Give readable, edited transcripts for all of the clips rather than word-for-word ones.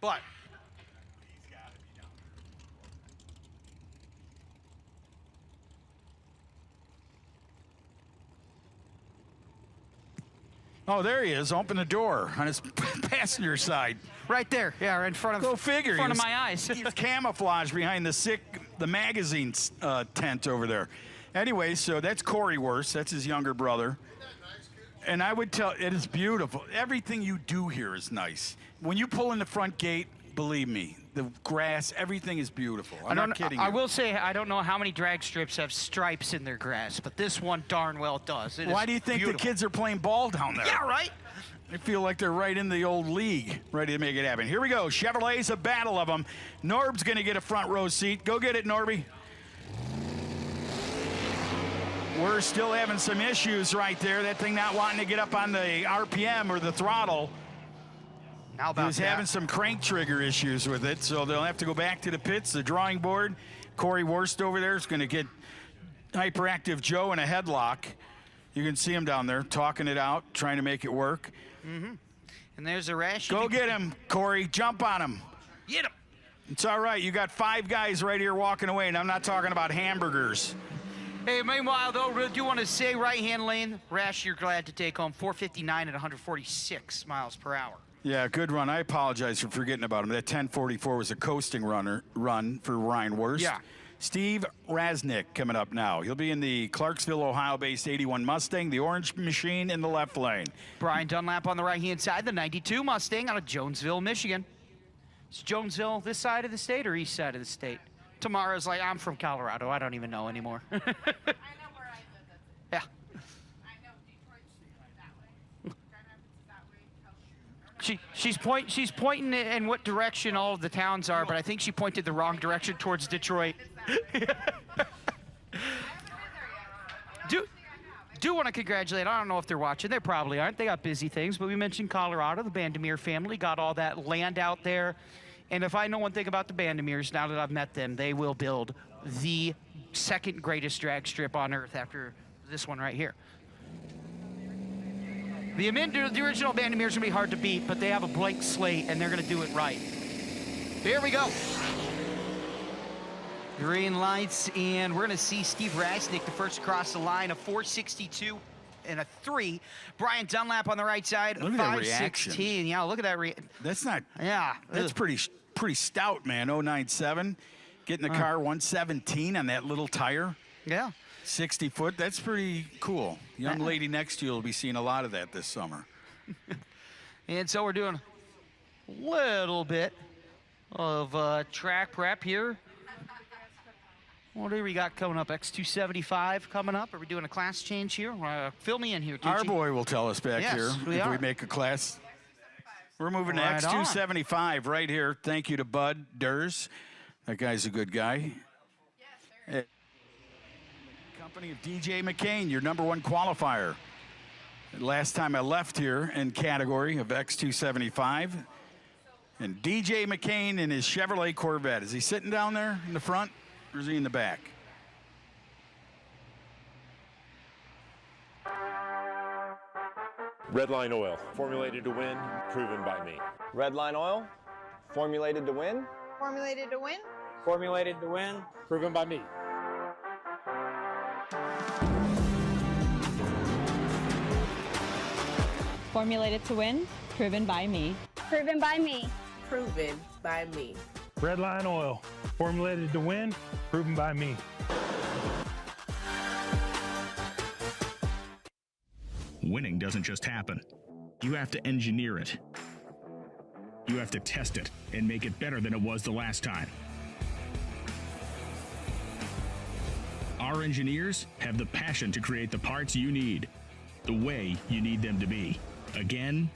But oh, there he is. Open the door on his passenger side. right there, yeah, in front of. Go figure. In front of my eyes. He's camouflaged behind the magazine tent over there. Anyway, so that's Corey Worst. That's his younger brother. And I would tell, it is beautiful. Everything you do here is nice. When you pull in the front gate, believe me, the grass, everything is beautiful. I'm not kidding you. I will say, I don't know how many drag strips have stripes in their grass, but this one darn well does. Why do you think the kids are playing ball down there? Yeah, right? I feel like they're right in the old league, ready to make it happen. Here we go. Chevrolet's a battle of them. Norb's going to get a front row seat. Go get it, Norby. We're still having some issues right there. That thing not wanting to get up on the RPM or the throttle. How about He was having some crank trigger issues with it, so they'll have to go back to the pits, the drawing board. Corey Worst over there is going to get Hyperactive Joe in a headlock. You can see him down there talking it out, trying to make it work. Mm-hmm. And there's a rash. Go get him, Corey. Jump on him. Get him. It's all right. You got 5 guys right here walking away, and I'm not talking about hamburgers. Hey, meanwhile, though, I do want to say right-hand lane, Rash, you're glad to take home 459 at 146 miles per hour. Yeah, good run. I apologize for forgetting about him. That 1044 was a coasting run for Ryan Worst. Yeah. Steve Rasnick coming up now. He'll be in the Clarksville, Ohio-based 81 Mustang, the orange machine in the left lane. Brian Dunlap on the right-hand side, the 92 Mustang out of Jonesville, Michigan. Is Jonesville this side of the state or east side of the state? Tamara's like, I'm from Colorado. I don't even know anymore. I know where I live. Yeah. I know Detroit's that way. Grand Rapids is that way. She's pointing in what direction all of the towns are, but I think she pointed the wrong direction towards Detroit. Do want to congratulate, I don't know if they're watching, they probably aren't, they got busy things, but we mentioned Colorado, the Bandemir family got all that land out there, and if I know one thing about the Bandemirs, now that I've met them, they will build the second greatest drag strip on earth after this one right here. The original Bandemirs are going to be hard to beat, but they have a blank slate, and they're going to do it right. Here we go. Green lights, and we're going to see Steve Rasnick the first across the line, a 462 and a 3. Brian Dunlap on the right side, look at 516. Yeah, look at that. That's not. Yeah. That's pretty stout, man. 097. Getting the car 117 on that little tire. Yeah. 60 foot. That's pretty cool. Young lady next to you will be seeing a lot of that this summer. And so we're doing a little bit of track prep here. What do we got coming up? X275 coming up. Are we doing a class change here? Fill me in here, Tucci. Our boy will tell us back here if we make a class. We're moving to X275 right here. Thank you to Bud Durs. That guy's a good guy. Yes, company of DJ McCain, your #1 qualifier. Last time I left here in category of X275. And DJ McCain in his Chevrolet Corvette. Is he sitting down there in the front? Or is he in the back? Redline Oil, formulated to win, proven by me. Redline Oil, formulated to win. Formulated to win. Formulated to win, proven by me. Formulated to win, proven by me. Proven by me. Proven by me. Redline Oil, formulated to win, proven by me. Winning doesn't just happen. You have to engineer it. You have to test it and make it better than it was the last time. Our engineers have the passion to create the parts you need, the way you need them to be, again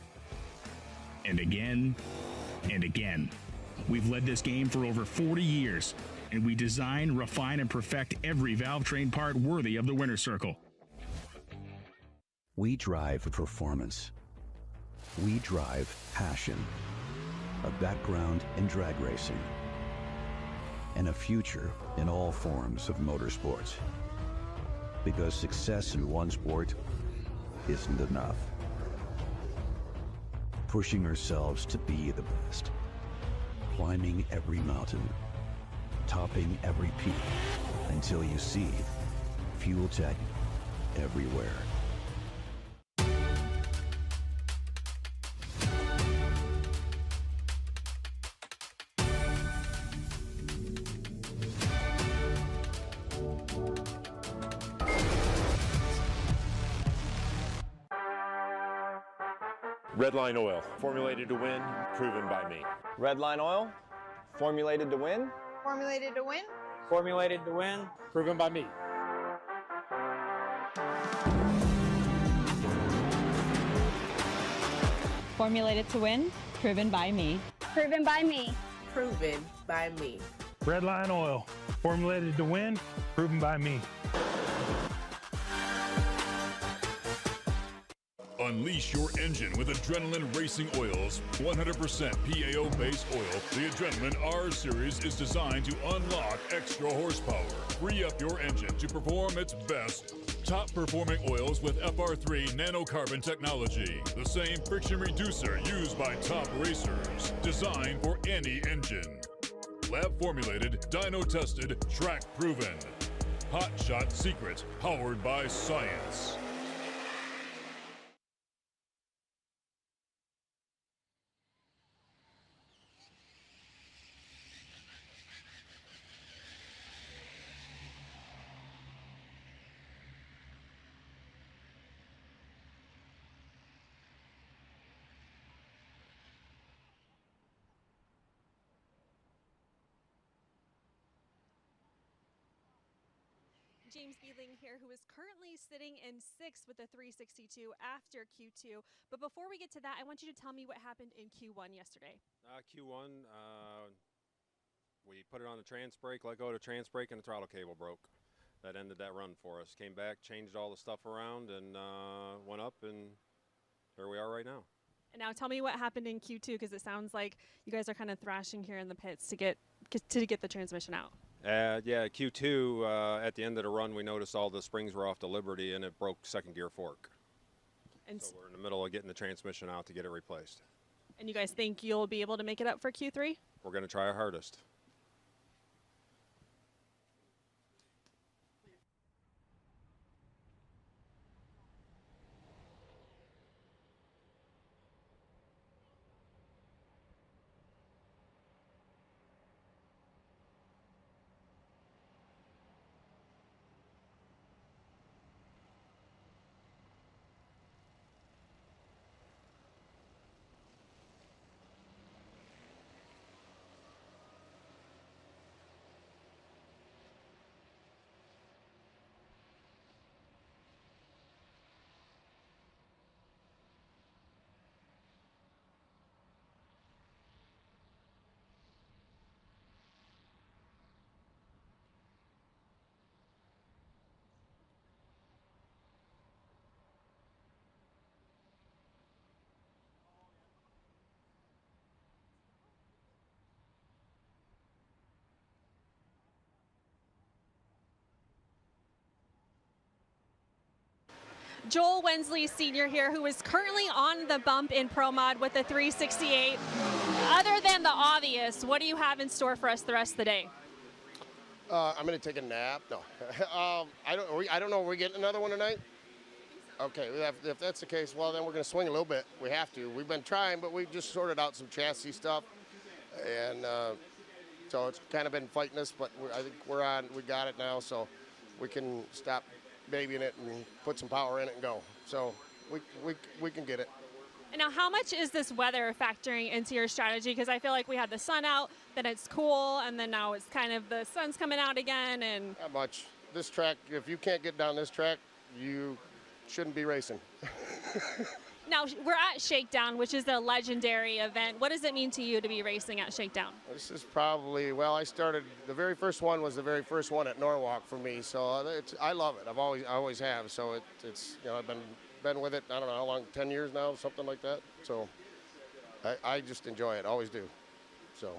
and again and again. We've led this game for over 40 years, and we design, refine, and perfect every valve train part worthy of the winner's circle. We drive performance. We drive passion, a background in drag racing, and a future in all forms of motorsports. Because success in one sport isn't enough. Pushing ourselves to be the best climbing every mountain, topping every peak, until you see fuel tech everywhere. Redline oil, formulated to win, proven by me. Redline oil, formulated to win. Formulated to win. Formulated to win, proven by me. Formulated to win, proven by me. Proven by me. Proven by me. Redline oil, formulated to win, proven by me. Unleash your engine with Adrenaline Racing Oil's 100% PAO-based oil. The Adrenaline R Series is designed to unlock extra horsepower. Free up your engine to perform its best. Top-performing oils with FR3 nanocarbon technology. The same friction reducer used by top racers. Designed for any engine. Lab-formulated, dyno-tested, track-proven. Hot Shot Secret, powered by science. James Beeling here, who is currently sitting in 6th with the 362 after Q2. But before we get to that, I want you to tell me what happened in Q1 yesterday. Q1, we put it on the trans brake, let go of the trans brake, and the throttle cable broke. That ended that run for us. Came back, changed all the stuff around, and went up, and here we are right now. And now tell me what happened in Q2, because it sounds like you guys are kind of thrashing here in the pits to get the transmission out. Yeah, Q2, at the end of the run, we noticed all the springs were off the Liberty, and it broke second gear fork. And so we're in the middle of getting the transmission out to get it replaced. And you guys think you'll be able to make it up for Q3? We're going to try our hardest. Joel Wensley Sr. here, who is currently on the bump in Pro Mod with the 368. Other than the obvious, what do you have in store for us the rest of the day? I'm going to take a nap. No, I don't know. Are we getting another one tonight? Okay, if that's the case, well, then we're going to swing a little bit. We have to. We've been trying, but we've just sorted out some chassis stuff. And so it's kind of been fighting us, but I think we're on. We got it now, so we can stop babying it and put some power in it and go. So we can get it. And now, how much is this weather factoring into your strategy? Because I feel like we had the sun out, then it's cool, and then now it's kind of the sun's coming out again. And not much. This track, if you can't get down this track, you shouldn't be racing. Now, we're at Shakedown, which is a legendary event. What does it mean to you to be racing at Shakedown? This is probably, well, I started, the very first one was the very first one at Norwalk for me, so I love it. I always have, so it's you know, I've been with it, I don't know how long, 10 years now, something like that. So I just enjoy it, always do. So.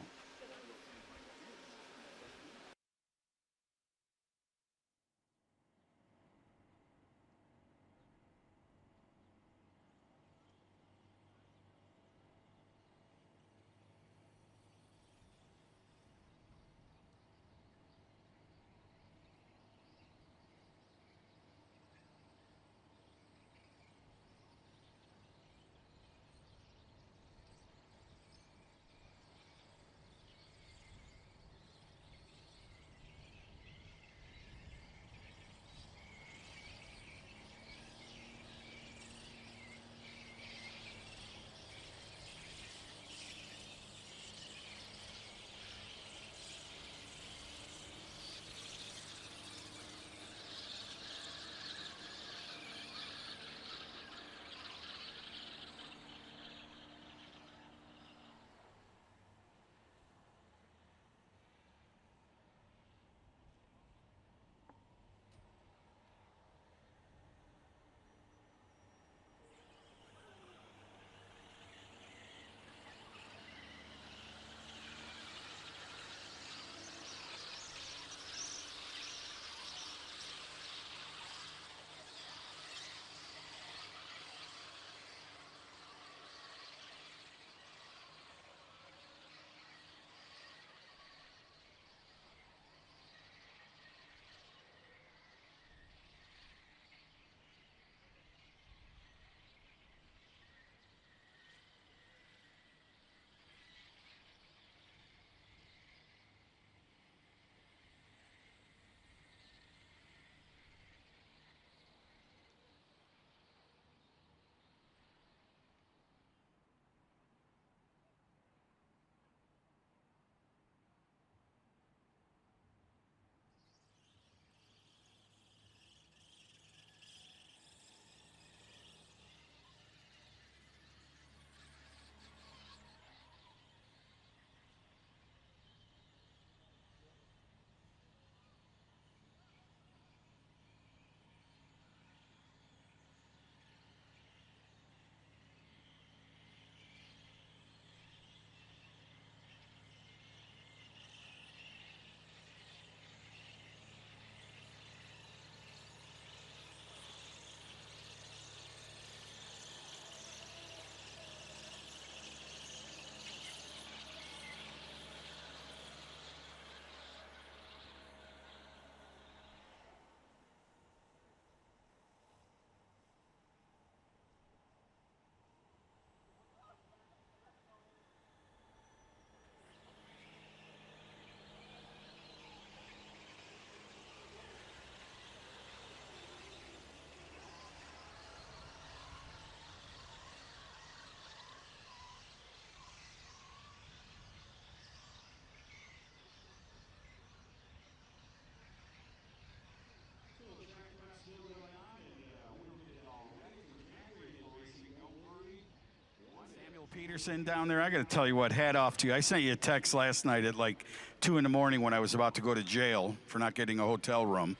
Anderson down there, I got to tell you what, hat off to you. I sent you a text last night at like 2 in the morning when I was about to go to jail for not getting a hotel room.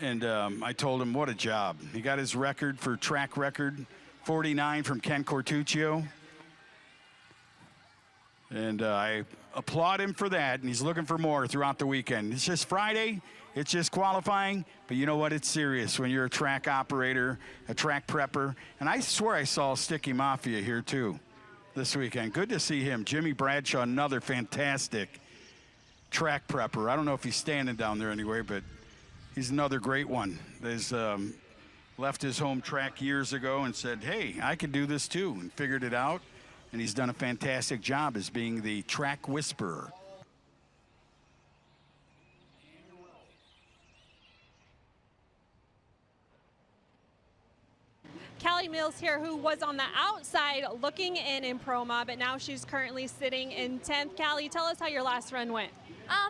And I told him what a job. He got his record for track record, 49 from Ken Cortuccio. And I applaud him for that, and he's looking for more throughout the weekend. It's just Friday, it's just qualifying, but you know what? It's serious when you're a track operator, a track prepper. And I swear I saw Sticky Mafia here too this weekend. Good to see him. Jimmy Bradshaw, another fantastic track prepper. I don't know if he's standing down there anyway, but he's another great one. He's left his home track years ago and said, hey, I can do this too, and figured it out. And he's done a fantastic job as being the track whisperer. Callie Mills here, who was on the outside looking in Pro Mod, but now she's currently sitting in 10th. Callie, tell us how your last run went.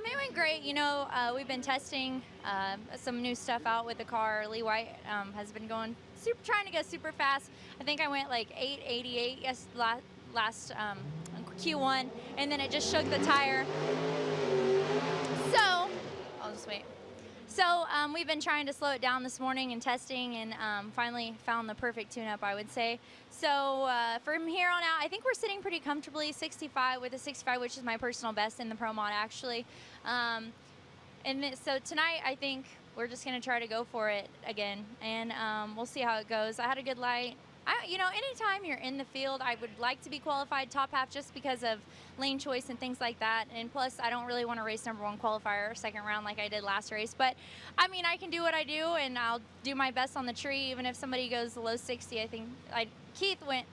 It went great. You know, we've been testing some new stuff out with the car. Lee White has been going trying to go super fast. I think I went like 888 last Q1, and then it just shook the tire. So, I'll just wait. So we've been trying to slow it down this morning and testing, and finally found the perfect tune-up, I would say. So from here on out, I think we're sitting pretty comfortably, 65 with a 65, which is my personal best in the Pro Mod, actually. So tonight, I think we're just going to try to go for it again, and we'll see how it goes. I had a good light. You know, anytime you're in the field, I would like to be qualified top half just because of lane choice and things like that. And plus, I don't really want to race #1 qualifier or second round like I did last race. But, I mean, I can do what I do, and I'll do my best on the tree, even if somebody goes below 60. I think Keith went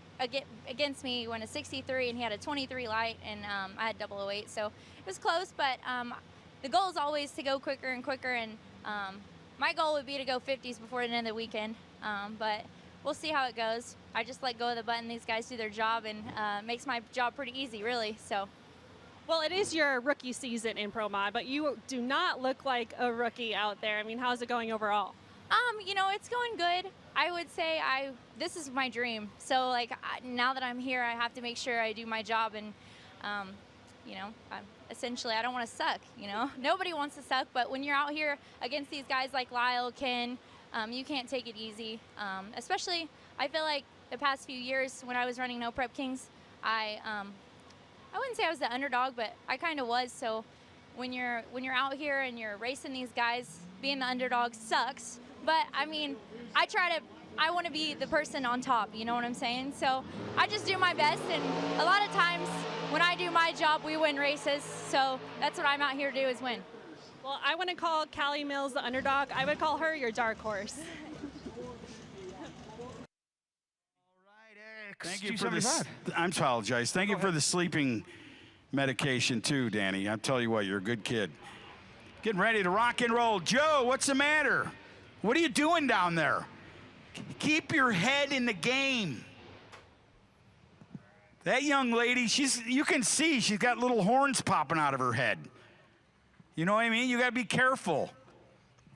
against me, went a 63, and he had a 23 light, and I had 008. So it was close, but the goal is always to go quicker and quicker. And my goal would be to go 50s before the end of the weekend. But we'll see how it goes. I just let go of the button. These guys do their job, and makes my job pretty easy, really. So, well, it is your rookie season in Pro Mod, but you do not look like a rookie out there. I mean, how's it going overall? You know, it's going good. I would say this is my dream. So, like, now that I'm here, I have to make sure I do my job, and you know, essentially, I don't want to suck. You know, nobody wants to suck, but when you're out here against these guys like Lyle, Ken, you can't take it easy. Especially, I feel like the past few years when I was running No Prep Kings, I wouldn't say I was the underdog, but I kind of was. So when you're out here and you're racing these guys, being the underdog sucks. But I mean, I want to be the person on top. You know what I'm saying? So I just do my best, and a lot of times when I do my job, we win races. So that's what I'm out here to do, is win. Well, I want to call Callie Mills the underdog. I would call her your dark horse. Thank you for this. I apologize. Thank you for the sleeping medication too, Danny. I'll tell you what, you're a good kid. Getting ready to rock and roll. Joe, what's the matter? What are you doing down there? Keep your head in the game. That young lady, you can see she's got little horns popping out of her head. You know what I mean? You got to be careful.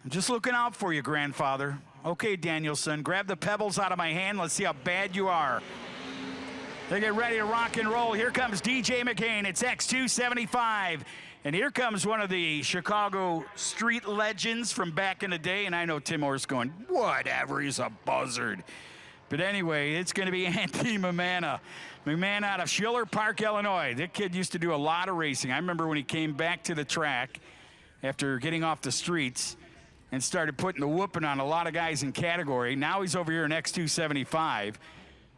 I'm just looking out for you, grandfather. Okay, Danielson, grab the pebbles out of my hand. Let's see how bad you are. They get ready to rock and roll. Here comes DJ McCain. It's X275. And here comes one of the Chicago street legends from back in the day. And I know Tim Orr's going, whatever, he's a buzzard. But anyway, it's going to be Andy McMahon. McMahon out of Schiller Park, Illinois. That kid used to do a lot of racing. I remember when he came back to the track after getting off the streets and started putting the whooping on a lot of guys in category. Now he's over here in X275.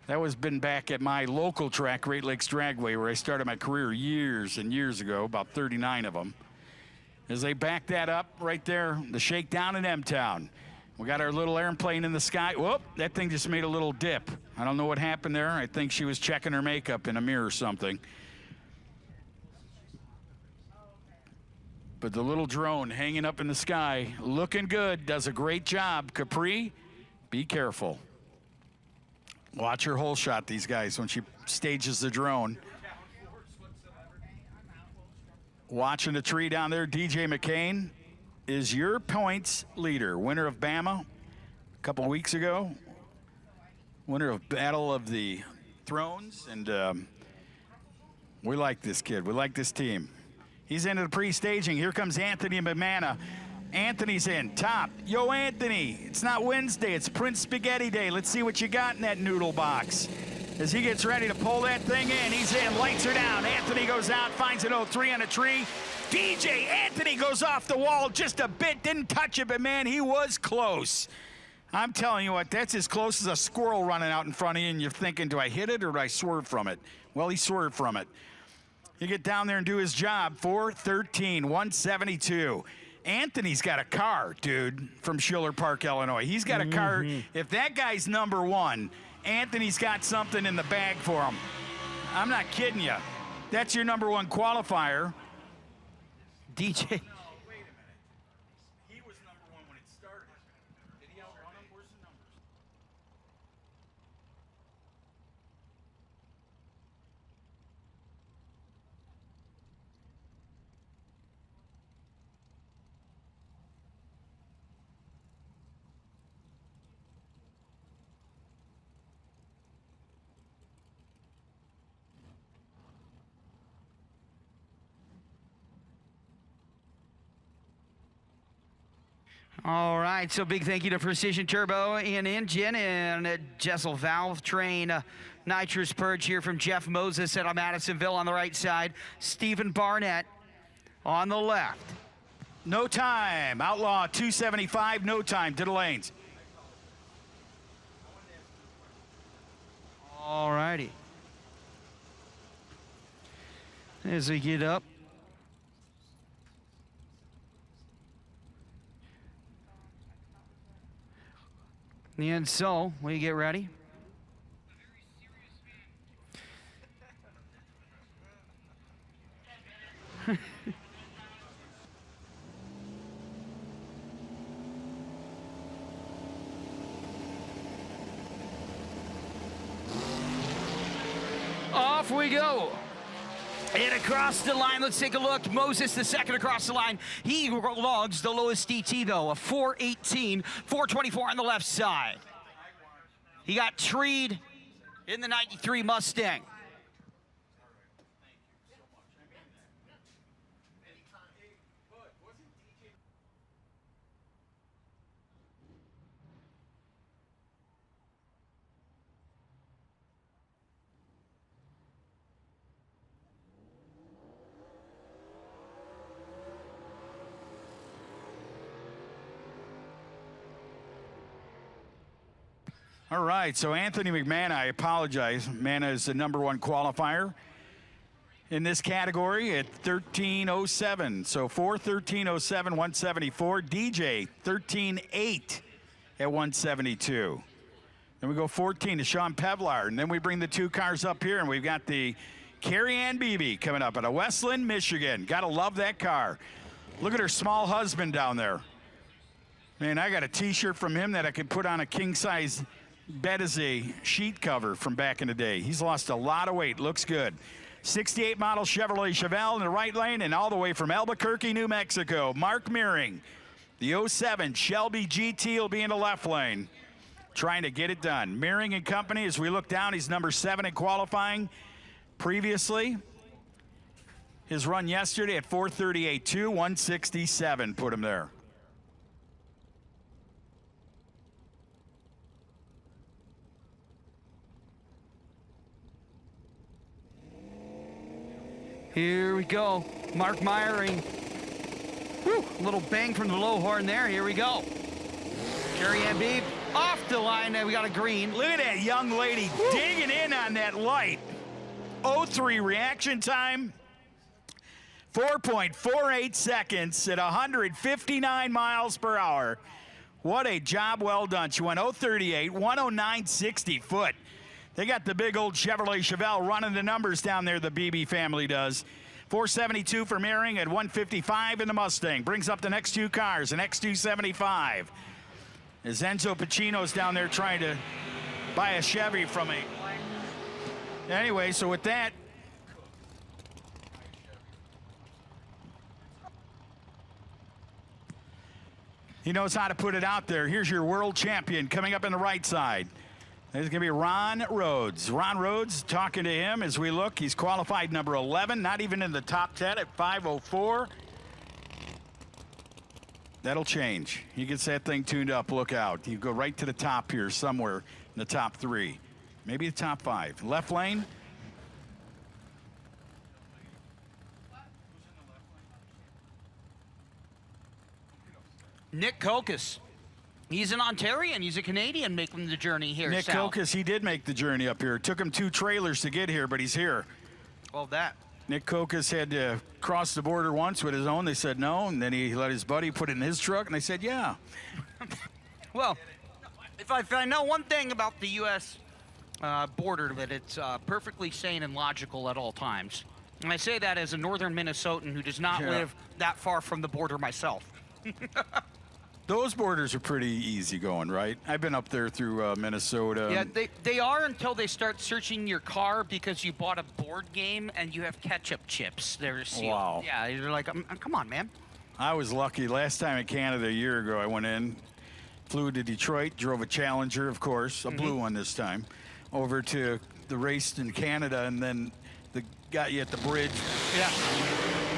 That was been back at my local track, Great Lakes Dragway, where I started my career years and years ago, about 39 of them. As they back that up right there, the shakedown in M-Town. We got our little airplane in the sky. Whoop, that thing just made a little dip. I don't know what happened there. I think she was checking her makeup in a mirror or something. But the little drone hanging up in the sky, looking good, does a great job. Capri, be careful. Watch her hole shot, these guys, when she stages the drone. Watching the tree down there, DJ McCain is your points leader. Winner of Bama a couple weeks ago. Winner of Battle of the thrones, and we like this kid. We like this team. He's into the pre-staging. Here comes Anthony McMahon. Anthony's in, top. Yo, Anthony, it's not Wednesday, it's Prince Spaghetti Day. Let's see what you got in that noodle box. As he gets ready to pull that thing in, he's in, lights are down. Anthony goes out, finds an 03 on a tree. DJ Anthony goes off the wall just a bit, didn't touch it, but man, he was close. I'm telling you what, that's as close as a squirrel running out in front of you, and you're thinking, do I hit it or do I swerve from it? Well, he swerved from it. You get down there and do his job, 413, 172. Anthony's got a car, dude, from Schiller Park, Illinois. He's got a car. If that guy's number one, Anthony's got something in the bag for him. I'm not kidding you. That's your number one qualifier. DJ. He was number one when it started. Did he outrun him? Where's the numbers? All right, so big thank you to Precision Turbo and Engine and Jessel Valve Train. Nitrous Purge here from Jeff Moses at Madisonville on the right side. Stephen Barnett on the left. No time. Outlaw 275, no time to the lanes. All righty. As we get up. And so, we get ready. Off we go. And across the line, let's take a look. Moses, the second across the line. He logs the lowest DT, though, a 418, 424 on the left side. He got treed in the 93 Mustang. All right, so Anthony McMahon, I apologize. Manna is the number one qualifier in this category at 13:07. So 4:13:07, 174. DJ 13:08 at 172. Then we go 14 to Sean Pevlar, and then we bring the two cars up here, and we've got the Carrie Ann Beebe coming up out of Westland, Michigan. Gotta love that car. Look at her small husband down there. Man, I got a T-shirt from him that I could put on a king-size bed as a sheet cover from back in the day. He's lost a lot of weight, looks good. 68 model Chevrolet Chevelle in the right lane, and all the way from Albuquerque, New Mexico, Mark Meering. The 07 Shelby GT will be in the left lane, trying to get it done. Meering and company, as we look down, he's number 7 in qualifying previously. His run yesterday at 4:38.2, 167 put him there. Here we go. Mark Meyering. Woo, a little bang from the low horn there. Here we go. Carrie Ann Beebe off the line. We got a green. Look at that young lady digging in on that light. 03 reaction time. 4.48 seconds at 159 miles per hour. What a job well done. She went 038, 109.60 foot. They got the big old Chevrolet Chevelle running the numbers down there, the Beebe family does. 472 for Meering at 155 in the Mustang. Brings up the next two cars, an X275. As Enzo Pacino's down there trying to buy a Chevy from me. Anyway, so with that, he knows how to put it out there. Here's your world champion coming up in the right side. It's going to be Ron Rhodes. Ron Rhodes, talking to him as we look. He's qualified number 11, not even in the top 10 at 5:04. That'll change. He gets that thing tuned up. Look out. You go right to the top here somewhere in the top 3. Maybe the top 5. Left lane. Nick Kokas. He's an Ontarian. He's a Canadian making the journey here. Nick Kokas, he did make the journey up here. It took him 2 trailers to get here, but he's here. Well, that. Nick Kokas had to cross the border once with his own. They said no, and then he let his buddy put it in his truck, and they said yeah. Well, if I know one thing about the U.S. Border, that it's perfectly sane and logical at all times. And I say that as a northern Minnesotan who does not live that far from the border myself. Those borders are pretty easy going, right? I've been up there through Minnesota. Yeah, they are until they start searching your car because you bought a board game and you have ketchup chips. They're sealed. Wow. Yeah, you're like, come on, man. I was lucky. Last time in Canada a year ago, I went in, flew to Detroit, drove a Challenger, of course, a blue one this time, over to the race in Canada, and then got you at the bridge. Yeah.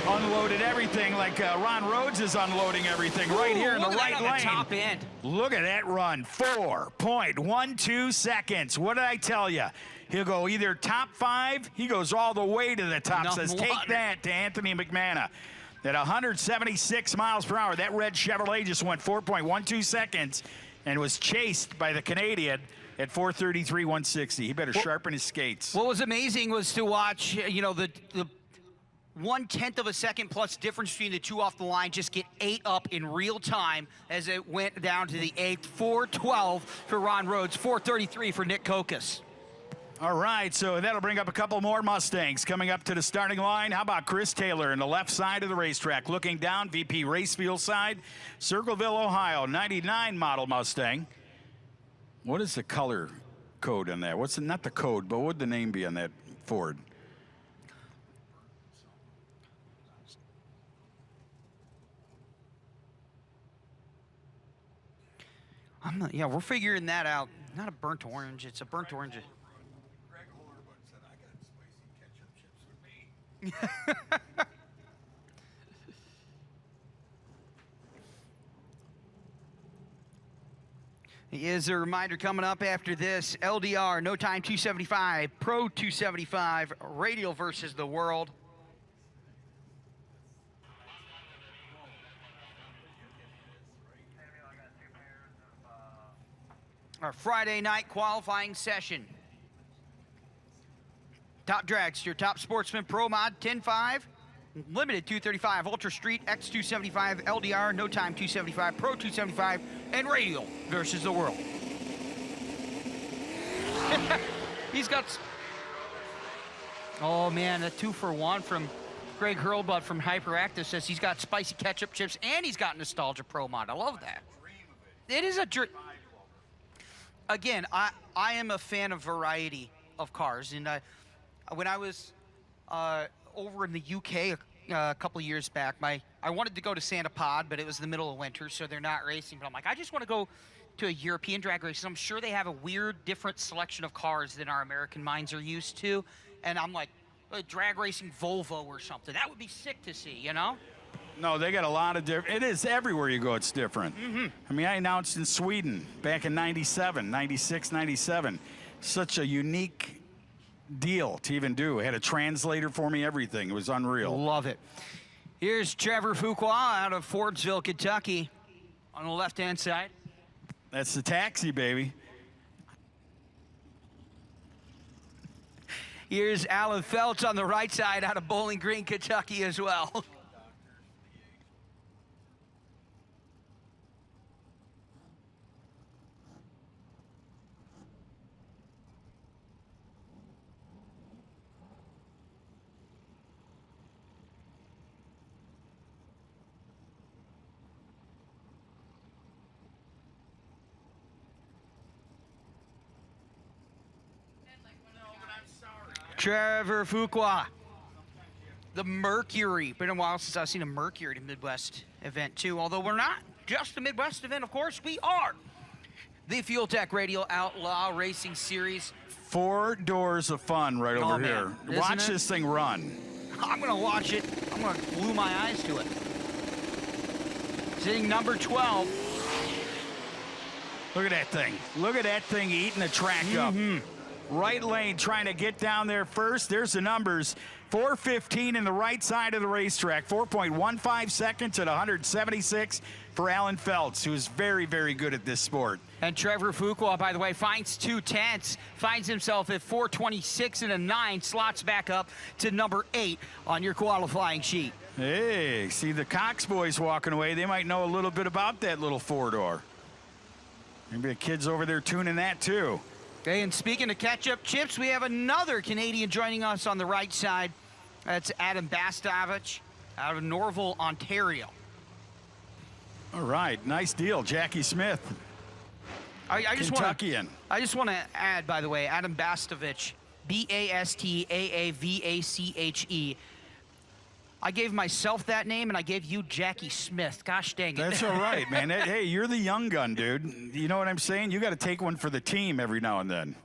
Unloaded everything like Ron Rhodes is unloading everything right here in the right lane. Top end. Look at that run, 4.12 seconds. What did I tell you? He'll go either top 5, he goes all the way to the top. Says, take that to Anthony McManus. At 176 miles per hour, that red Chevrolet just went 4.12 seconds and was chased by the Canadian at 4:33, 160. He better sharpen his skates. What was amazing was to watch, you know, the 1/10 of a second plus difference between the two off the line just get ate up in real time as it went down to the 8th. 4:12 for Ron Rhodes, 4:33 for Nick Kokas. All right, so that'll bring up a couple more Mustangs coming up to the starting line. How about Chris Taylor in the left side of the racetrack? Looking down, VP Racefield side, Circleville, Ohio, 99 model Mustang. What is the color code on that? What's the, not the code, but what would the name be on that Ford? Yeah, we're figuring that out. Not a burnt orange, it's a burnt orange. Greg Hollerbuck said, I got spicy ketchup chips with me. Here's a reminder coming up after this. LDR, no time 275, Pro 275, Radial versus the world. Our Friday night qualifying session. Top dragster, top sportsman, Pro Mod 10.5, limited 235, Ultra Street X275, LDR, no time 275, Pro 275, and Radial versus the world. He's got. Oh man, a 2-for-1 from Greg Hurlbut from Hyperactive says he's got spicy ketchup chips and he's got Nostalgia Pro Mod. I love that. It is a dream. Again, I am a fan of variety of cars, and when I was over in the UK a couple of years back, I wanted to go to Santa Pod, but it was the middle of winter, so they're not racing. But I'm like, I just want to go to a European drag race. I'm sure they have a weird, different selection of cars than our American minds are used to, and I'm like, a drag racing Volvo or something. That would be sick to see, you know? No, they got a lot of different. It is everywhere you go, it's different. I mean, I announced in Sweden back in 97, 96, 97. Such a unique deal to even do. It had a translator for me, everything. It was unreal. Love it. Here's Trevor Fuqua out of Fordsville, Kentucky on the left-hand side. That's the taxi, baby. Here's Alan Feltz on the right side out of Bowling Green, Kentucky as well. Trevor Fuqua, the Mercury. Been a while since I've seen a Mercury at a Midwest event too, although we're not just a Midwest event, of course, we are The Fuel Tech Radial Outlaw Racing Series. 4 doors of fun right over here. Isn't Watch it? this thing run. I'm going to watch it. I'm going to glue my eyes to it. Sitting number 12. Look at that thing. Look at that thing eating the track up. Right lane trying to get down there first. There's the numbers. 4:15 in the right side of the racetrack. 4.15 seconds at 176 for Alan Feltz, who's very, very good at this sport. And Trevor Fuqua, by the way, finds 2/10, finds himself at 4:26 and a 9, slots back up to number 8 on your qualifying sheet. Hey, see the Cox boys walking away. They might know a little bit about that little 4-door. Maybe the kids over there tuning that too. Okay, and speaking of ketchup chips, we have another Canadian joining us on the right side. That's Adam Bastovich out of Norval, Ontario. All right, nice deal, Jackie Smith. I just Kentuckian. I just want to add, by the way, Adam Bastovich, B-A-S-T-A-A-V-A-C-H-E. I gave myself that name, and I gave you Jackie Smith. Gosh dang it. That's all right, man. Hey, you're the young gun, dude. You know what I'm saying? You got to take one for the team every now and then.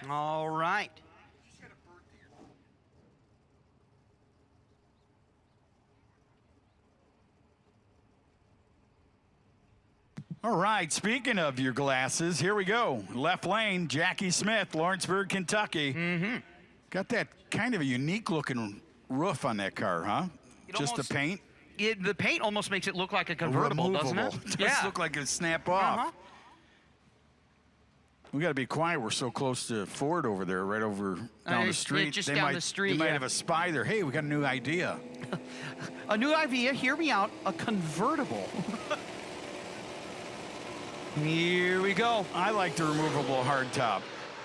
All right. All right, speaking of your glasses, here we go. Left lane, Jackie Smith, Lawrenceburg, Kentucky. Got that kind of a unique looking roof on that car, huh? Just the paint? The paint almost makes it look like a convertible, doesn't it? It does look like it snap off. We got to be quiet. We're so close to Ford over there, right over down the street. Just down the street. They might have a spy there. Hey, we got a new idea. A new idea, hear me out, a convertible. Here we go. I like the removable hardtop.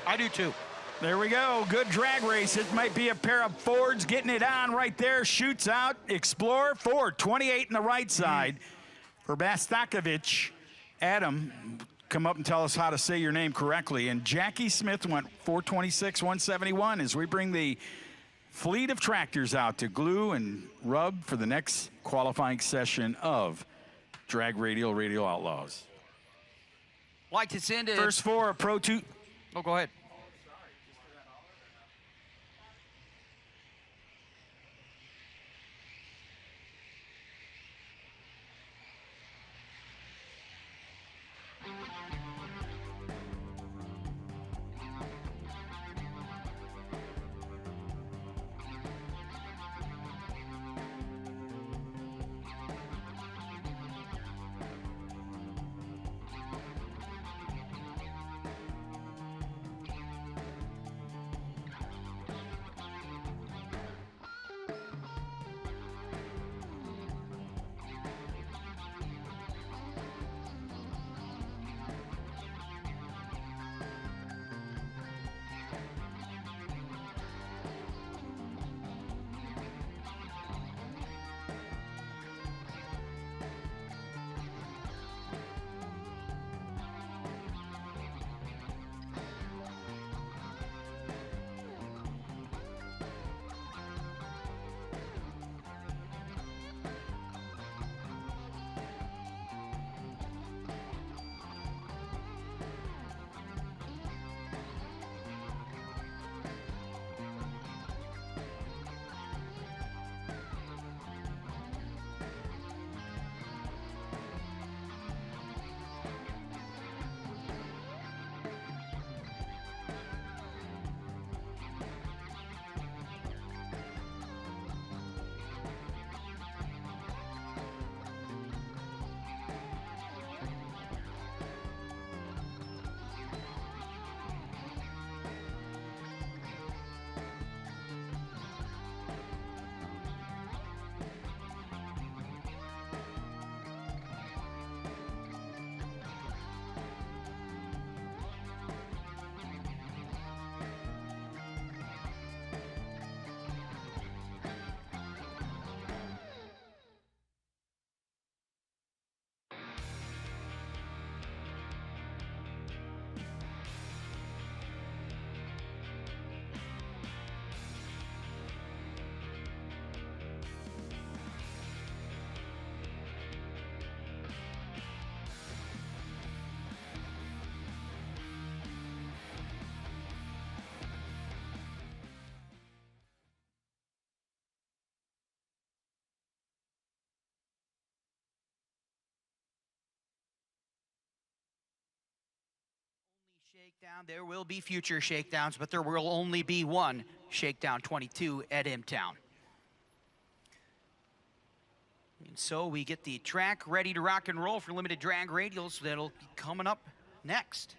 I do too. There we go. Good drag race. It might be a pair of Fords getting it on right there. Shoots out. Explorer Ford, 28 in the right side. For Bastakovich, Adam, come up and tell us how to say your name correctly. And Jackie Smith went 426, 171 as we bring the fleet of tractors out to glue and rub for the next qualifying session of Drag Radial Outlaws. Like to send it. First 4, Pro 2. Oh, go ahead. Shakedown. There will be future shakedowns, but there will only be one Shakedown 22 at M-Town. And so we get the track ready to rock and roll for limited drag radials that'll be coming up next.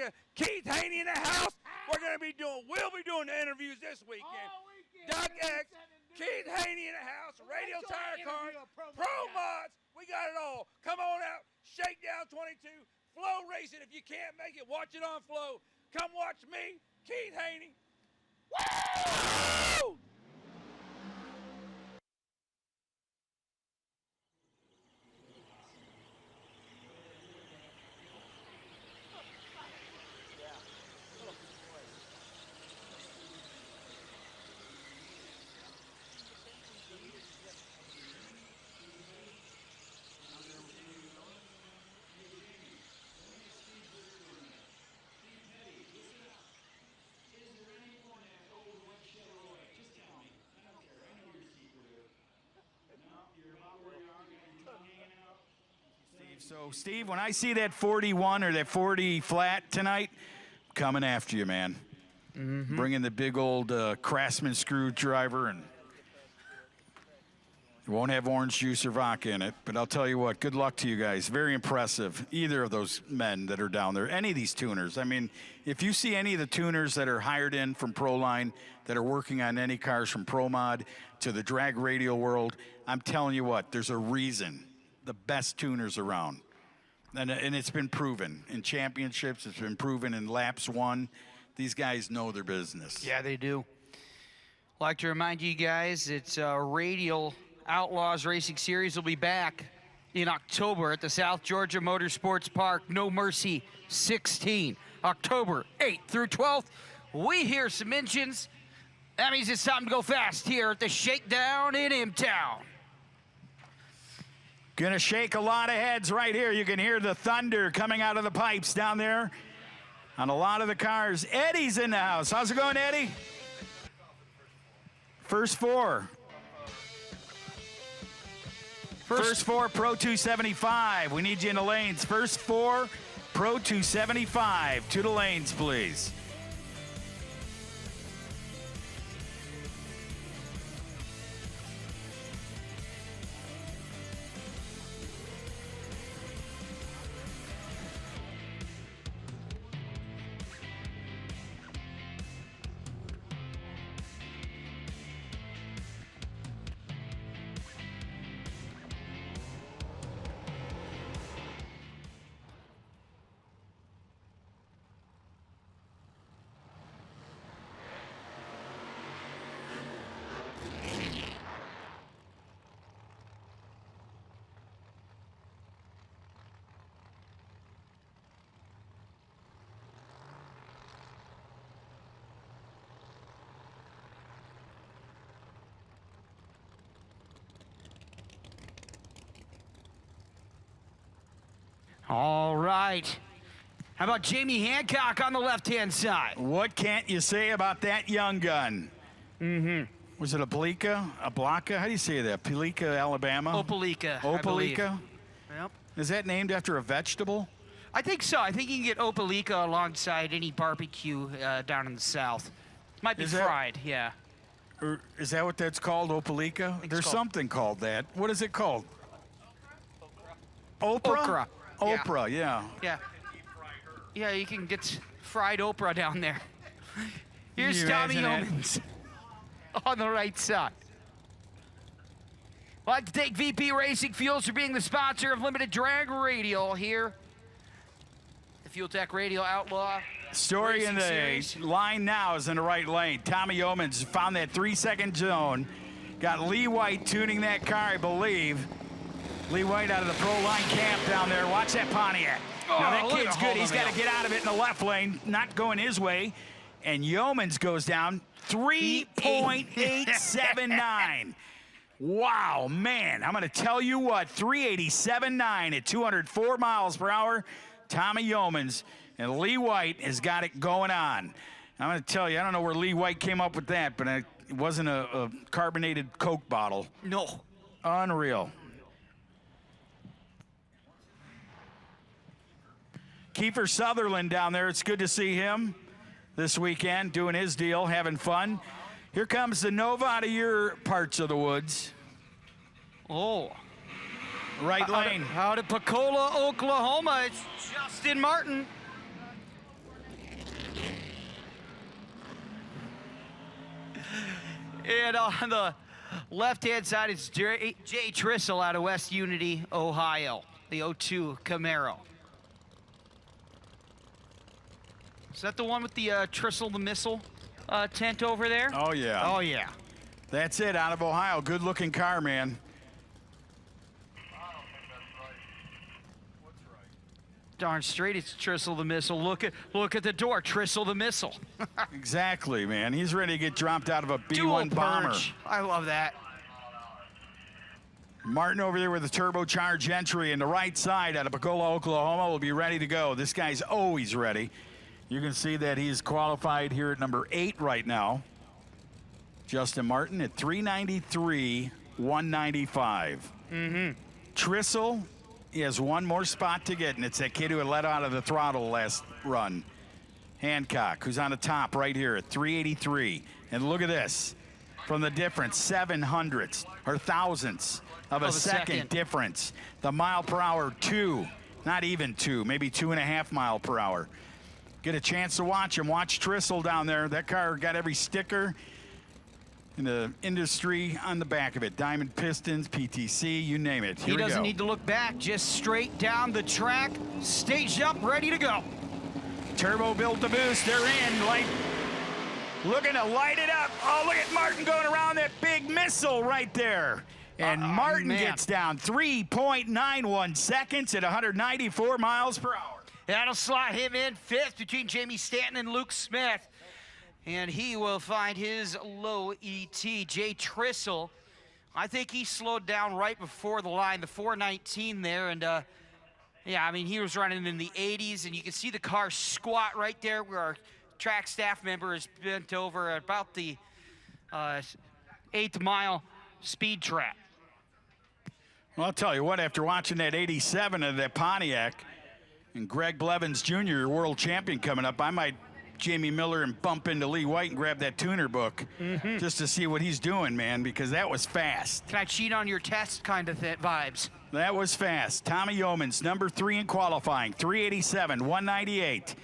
you. Keith Haney in the house. We'll be doing the interviews this weekend. Doug X, Keith Haney in the house, Radial Tire Cars, Pro Mods. We got it all. Come on out. Shakedown 22. FloRacing. If you can't make it, watch it on Flo. Come watch me, Keith Haney. Woo! So, Steve, when I see that 41 or that 40 flat tonight, I'm coming after you, man. Bringing the big old Craftsman screwdriver, and it won't have orange juice or vodka in it. But I'll tell you what, good luck to you guys. Very impressive, either of those men that are down there, any of these tuners. I mean, if you see any of the tuners that are hired in from Proline that are working on any cars from Pro Mod to the drag radial world, I'm telling you what, there's a reason. The best tuners around. And it's been proven in championships. It's been proven in laps won. These guys know their business. Yeah, they do. I'd like to remind you guys, it's Radial Outlaws Racing Series will be back in October at the South Georgia Motorsports Park. No Mercy 16, October 8th through 12th. We hear some engines. That means it's time to go fast here at the Shakedown in M-Town. Gonna shake a lot of heads right here. You can hear the thunder coming out of the pipes down there on a lot of the cars. Eddie's in the house. How's it going, Eddie? First four. First four, Pro 275. We need you in the lanes. First four, Pro 275. To the lanes, please. All right. How about Jamie Hancock on the left-hand side? What can't you say about that young gun? Was it Ablika? How do you say that? Peleika, Alabama? Opelika. Opelika? Yep. Is that named after a vegetable? I think so. I think you can get Opelika alongside any barbecue down in the South. Might be fried, yeah. Or is that what that's called, Opelika? There's something called that. What is it called? Oprah? Oprah, yeah. Yeah. Yeah, you can get fried Oprah down there. Here's Tommy Yeomans on the right side. I'd like to thank VP Racing Fuels for being the sponsor of Limited Drag Radial here. The Fuel Tech Radial Outlaw. Story in the line now is in the right lane. Tommy Yeomans found that 3-second zone. Got Lee White tuning that car, I believe. Lee White out of the Proline camp down there. Watch that Pontiac. Now that kid's good. He's got to get out of it in the left lane, not going his way. And Yeomans goes down 3.879. Wow, man. I'm going to tell you what, 387.9 at 204 miles per hour. Tommy Yeomans and Lee White has got it going on. I'm going to tell you, I don't know where Lee White came up with that, but it wasn't a carbonated Coke bottle. No. Unreal. Kiefer Sutherland down there. It's good to see him this weekend, doing his deal, having fun. Here comes the Nova out of your parts of the woods. Oh. Right lane. Out of Pecola, Oklahoma, it's Justin Martin. And on the left-hand side, it's Jay Trissel out of West Unity, Ohio, the 02 Camaro. Is that the one with the Trissel the Missile tent over there? Oh, yeah. Oh, yeah. That's it, out of Ohio. Good-looking car, man. Darn straight, it's Trissel the Missile. Look at the door, Trissel the Missile. Exactly, man. He's ready to get dropped out of a Dual B1 bomber. purge. I love that. Martin over there with a turbocharged entry in the right side out of Pacola, Oklahoma, will be ready to go. This guy's always ready. You can see that he's qualified here at number 8 right now. Justin Martin at 393, 195. Trissel, he has one more spot to get, and it's that kid who had let out of the throttle last run. Hancock, who's on the top right here at 383. And look at this. From the difference, 700ths or thousandths of a second difference. The mile per hour, 2, not even 2, maybe 2.5 miles per hour. Get a chance to watch him. Watch Trissel down there. That car got every sticker in the industry on the back of it. Diamond Pistons, PTC, you name it. Here he doesn't need to look back, just straight down the track, staged up, ready to go. Turbo built the boost, they're in, like, looking to light it up. Oh, look at Martin going around that big missile right there. And Martin gets down 3.91 seconds at 194 miles per hour. That'll slot him in 5th between Jamie Stanton and Luke Smith. And he will find his low ET. Jay Trissel, I think he slowed down right before the line, the 419 there. And, yeah, I mean, he was running in the 80s, and you can see the car squat right there where our track staff member is bent over at about the 8th mile speed trap. Well, I'll tell you what, after watching that 87 of that Pontiac and Greg Blevins Jr., world champion, coming up, I might Jamie Miller and bump into Lee White and grab that tuner book just to see what he's doing, man, because that was fast. Can I cheat on your test kind of vibes? That was fast. Tommy Yeomans, number 3 in qualifying, 387, 198.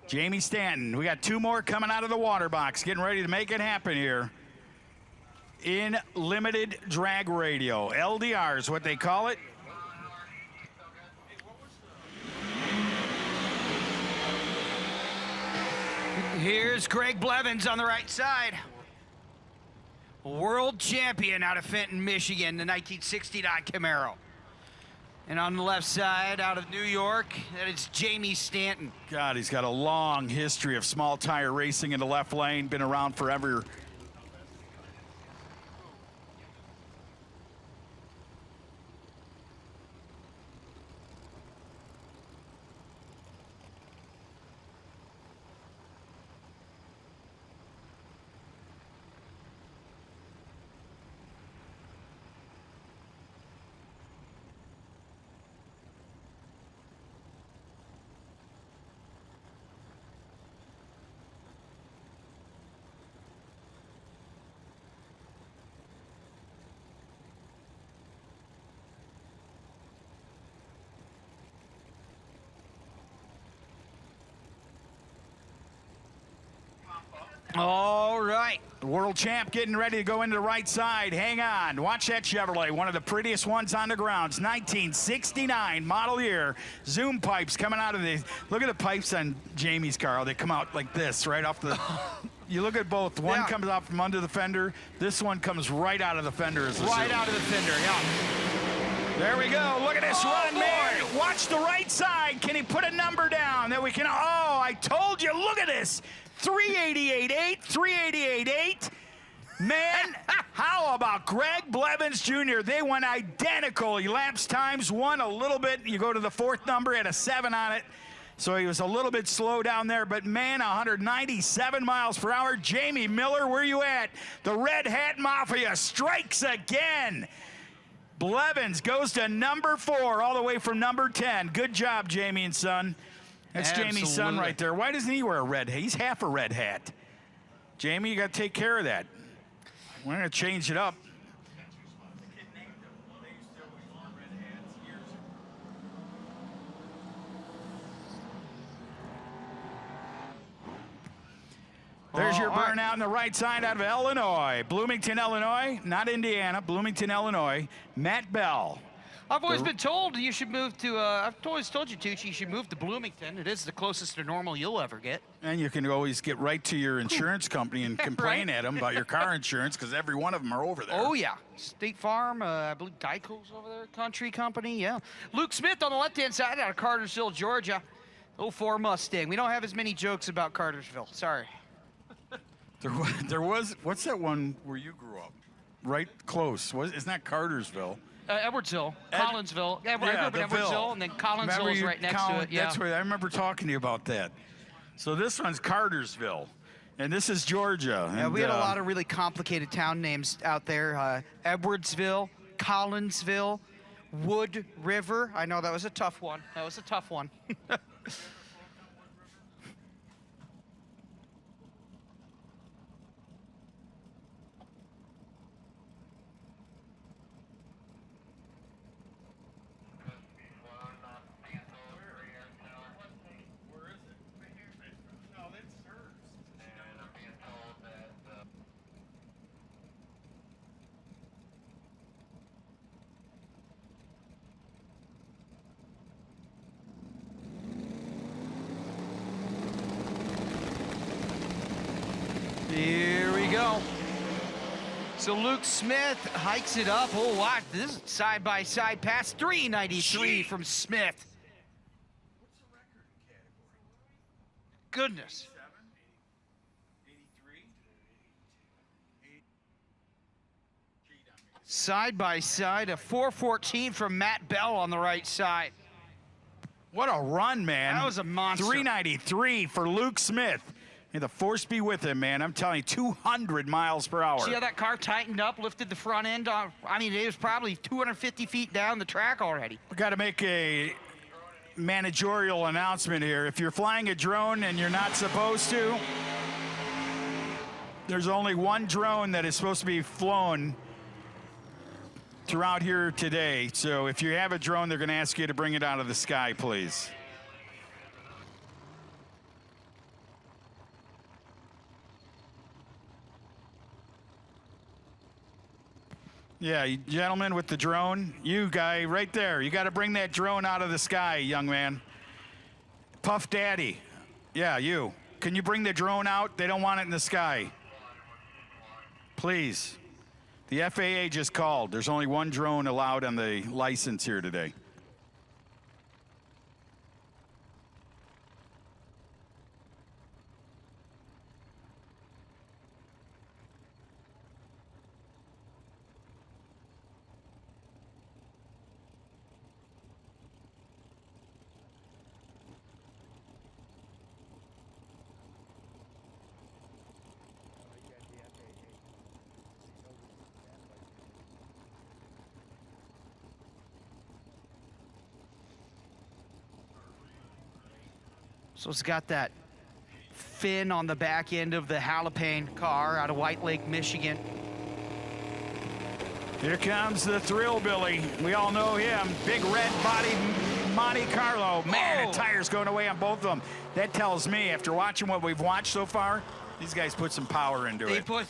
Jamie Stanton, we got 2 more coming out of the water box, getting ready to make it happen here in limited drag radio. LDR is what they call it. Here's Greg Blevins on the right side. World champion out of Fenton, Michigan, the 1969 Camaro. And on the left side, out of New York, that is Jamie Stanton. God, he's got a long history of small tire racing in the left lane, been around forever. All right. The world champ getting ready to go into the right side. Hang on. Watch that Chevrolet. One of the prettiest ones on the grounds. 1969 model year. Zoom pipes coming out of the... Look at the pipes on Jamie's car. They come out like this, right off the... You look at both. One comes out from under the fender. This one comes right out of the fender. Right out of the fender, yeah. There we go. Look at this run, man. Watch the right side. Can he put a number down that we can... Oh, I told you. Look at this. 388.8, 388.8. Man, how about Greg Blevins Jr.? They went identical. He laps times one a little bit. You go to the 4th number, had a 7 on it. So he was a little bit slow down there, but man, 197 miles per hour. Jamie Miller, where you at? The Red Hat Mafia strikes again. Blevins goes to number 4, all the way from number 10. Good job, Jamie and son. That's Jamie's son right there. Why doesn't he wear a red hat? He's half a red hat. Jamie, you got to take care of that. We're going to change it up. There's your burnout on the right side out of Illinois. Bloomington, Illinois, not Indiana, Bloomington, Illinois. Matt Bell. I've always been told you should move to, I've always told you, Tucci, you should move to Bloomington. It is the closest to normal you'll ever get. And you can always get right to your insurance company and complain at them about your car insurance, because every one of them are over there. Oh, yeah. State Farm, I believe Geico's over there, Country Company, yeah. Luke Smith on the left-hand side out of Cartersville, Georgia. 04 Mustang. We don't have as many jokes about Cartersville. Sorry. There was, what's that one where you grew up? Right close. Isn't that Cartersville? Edwardsville, Collinsville. Yeah, I grew up in Edwardsville, and then Collinsville is right next to it. Yeah. That's what I remember talking to you about that. So this one's Cartersville, and this is Georgia. Yeah, and, we had a lot of really complicated town names out there. Edwardsville, Collinsville, Wood River. I know that was a tough one. That was a tough one. Here we go. So Luke Smith hikes it up. Oh, wow. This is side-by-side pass. 393 from Smith. What's the record category? Goodness. 83? Side-by-side, a 414 from Matt Bell on the right side. What a run, man. That was a monster. 393 for Luke Smith. May the force be with him, man. I'm telling you, 200 miles per hour. See how that car tightened up, lifted the front end on? I mean, it was probably 250 feet down the track already. We got to make a managerial announcement here. If you're flying a drone and you're not supposed to, there's only one drone that is supposed to be flown throughout here today. So if you have a drone, they're going to ask you to bring it out of the sky, please. Yeah, you gentlemen with the drone, you guy right there, you got to bring that drone out of the sky, young man. Puff Daddy, yeah, you. Can you bring the drone out? They don't want it in the sky. Please. The FAA just called. There's only one drone allowed on the license here today. So it's got that fin on the back end of the Jalapeno car out of White Lake, Michigan. Here comes the Thrill Billy. We all know him. Big red body Monte Carlo. Man, the tires going away on both of them. That tells me, after watching what we've watched so far, these guys put some power into They it. put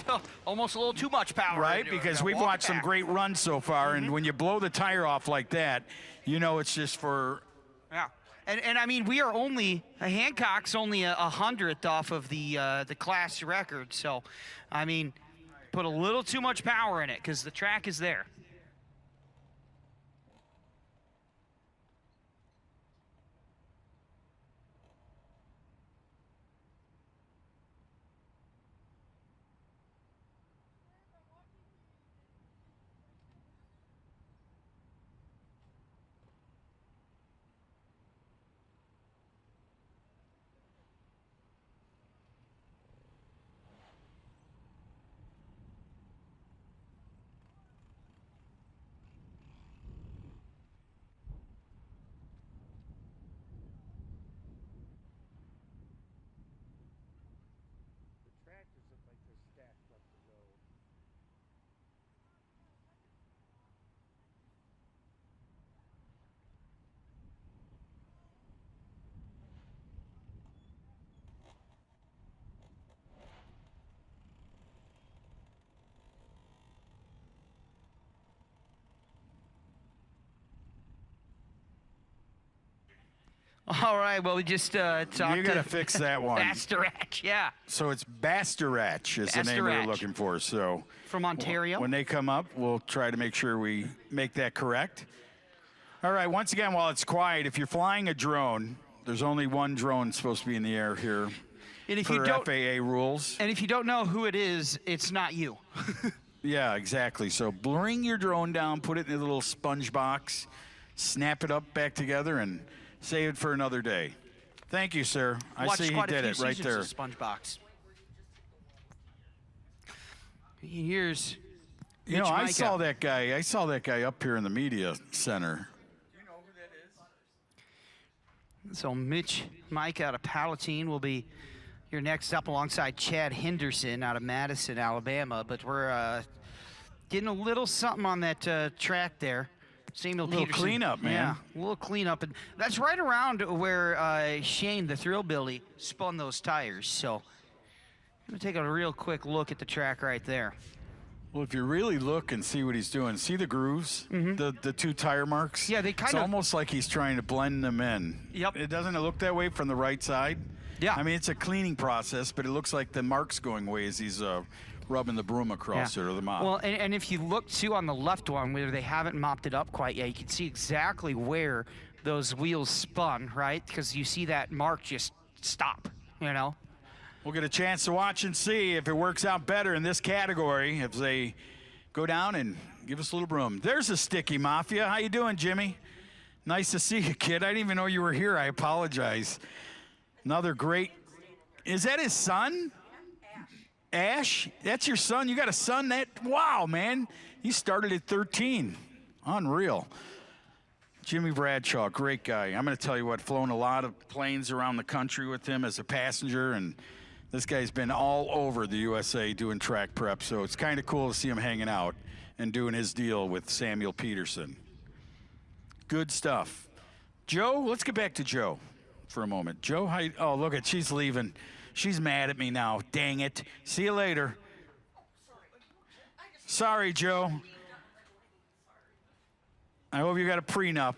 almost a little too much power Right? into it. Because Now we've walk watched some back. great runs so far, and when you blow the tire off like that, you know it's just for... Yeah. And I mean, we are only, Hancock's only a 100th off of the class record. So, I mean, put a little too much power in it because the track is there. All right, well, we just talked You got to fix that one. Basterach, yeah. So it's Basterach is the name we were looking for. So from Ontario. When they come up, we'll try to make sure we make that correct. All right, once again, while it's quiet, if you're flying a drone, there's only one drone supposed to be in the air here and if per you don't, FAA rules. And if you don't know who it is, it's not you. Yeah, exactly. So bring your drone down, put it in a little sponge box, snap it up back together, and save it for another day. Thank you, sir. I see he did it right there. Sponge box. Here's. You know, I saw that guy. I saw that guy up here in the media center. Do you know who that is? So Mike out of Palatine will be your next up alongside Chad Henderson out of Madison, Alabama. But we're getting a little something on that track there. Samuel Peterson. Little cleanup, man. Yeah, a little cleanup. And that's right around where Shane, the Thrill Billy, spun those tires. So I'm going to take a real quick look at the track right there. Well, if you really look and see what he's doing, see the grooves, the two tire marks? Yeah, they kind of. It's almost like he's trying to blend them in. Yep. It doesn't look that way from the right side. Yeah. I mean, it's a cleaning process, but it looks like the mark's going away as he's rubbing the broom across it or the mop. Well, and if you look, too, on the left one where they haven't mopped it up quite yet, you can see exactly where those wheels spun, right? Because you see that mark just stop, you know? We'll get a chance to watch and see if it works out better in this category if they go down and give us a little broom. There's a Sticky Mafia. How you doing, Jimmy? Nice to see you, kid. I didn't even know you were here. I apologize. Another great. Is that his son? Ash? That's your son? You got a son? Wow, man. He started at 13. Unreal. Jimmy Bradshaw, great guy. I'm going to tell you what, flown a lot of planes around the country with him as a passenger, and this guy's been all over the USA doing track prep, so it's kind of cool to see him hanging out and doing his deal with Samuel Peterson. Good stuff. Joe, let's get back to Joe for a moment. Joe, oh, look at, she's leaving. She's mad at me now. Dang it. See you later. Sorry, Joe. I hope you got a prenup.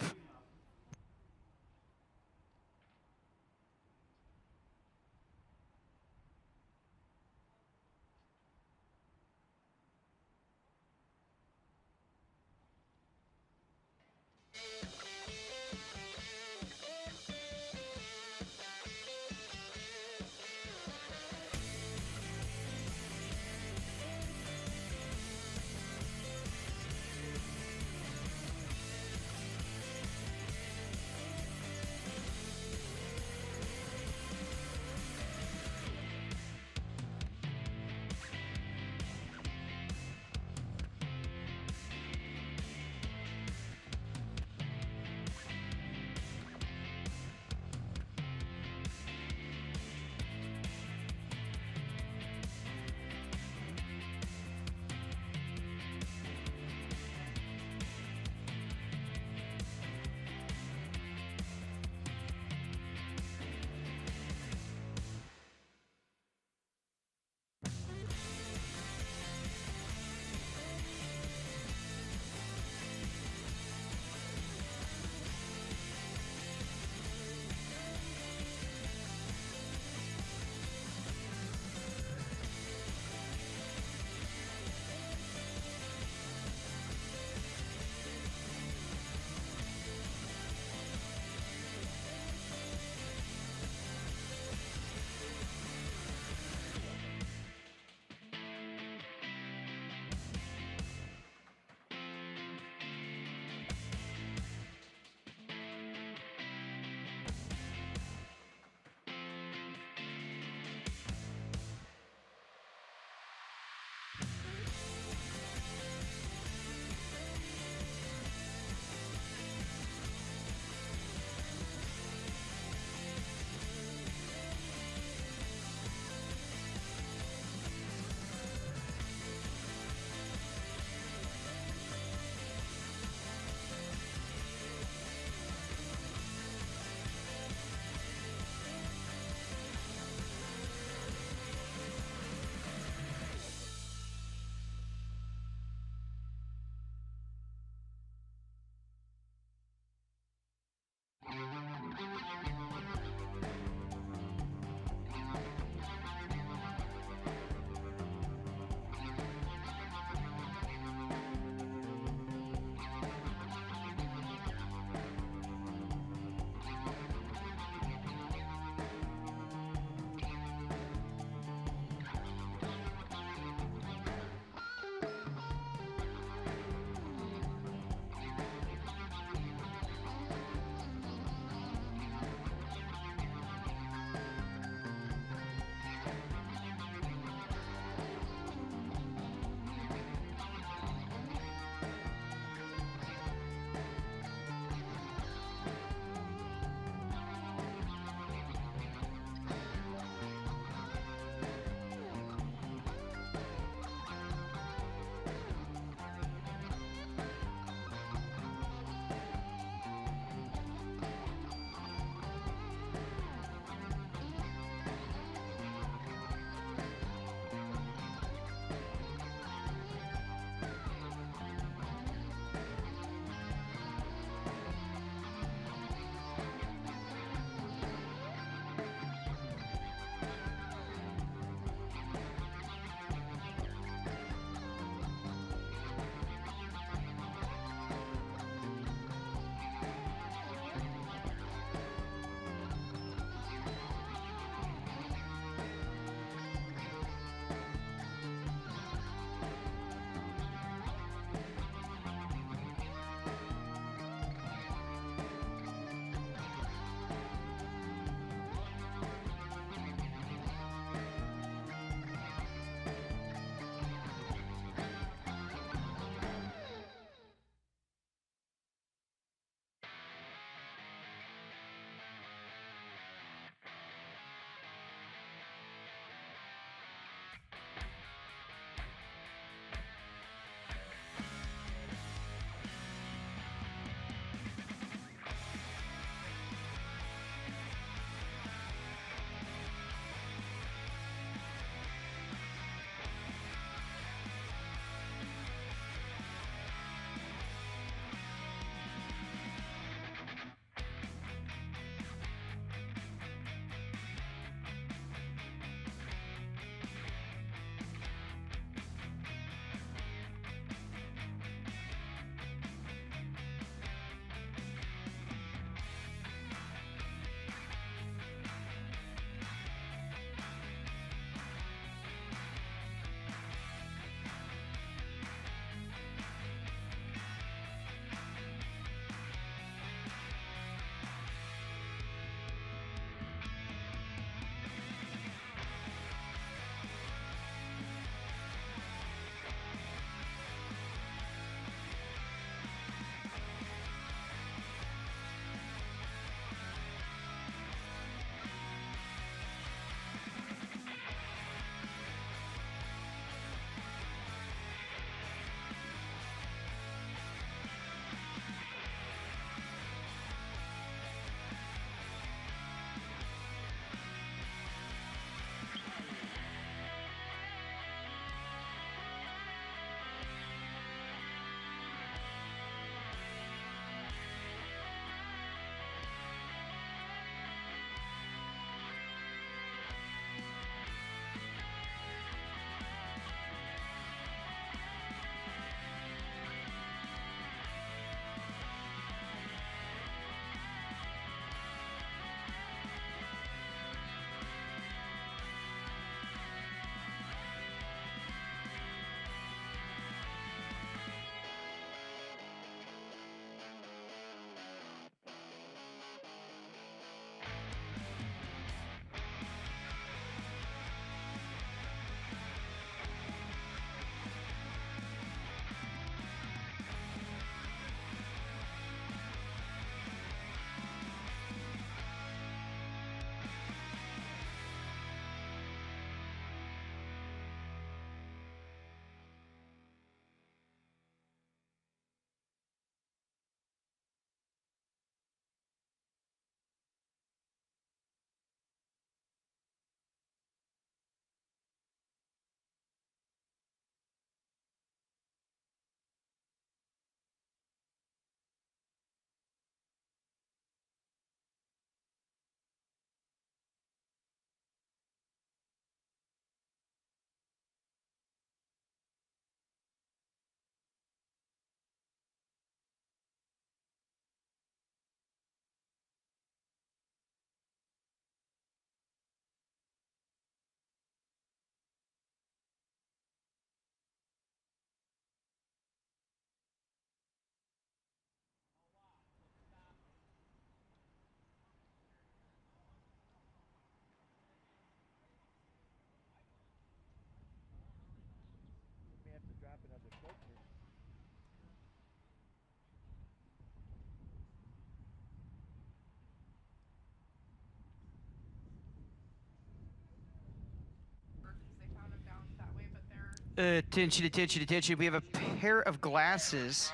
Attention, attention, attention. We have a pair of glasses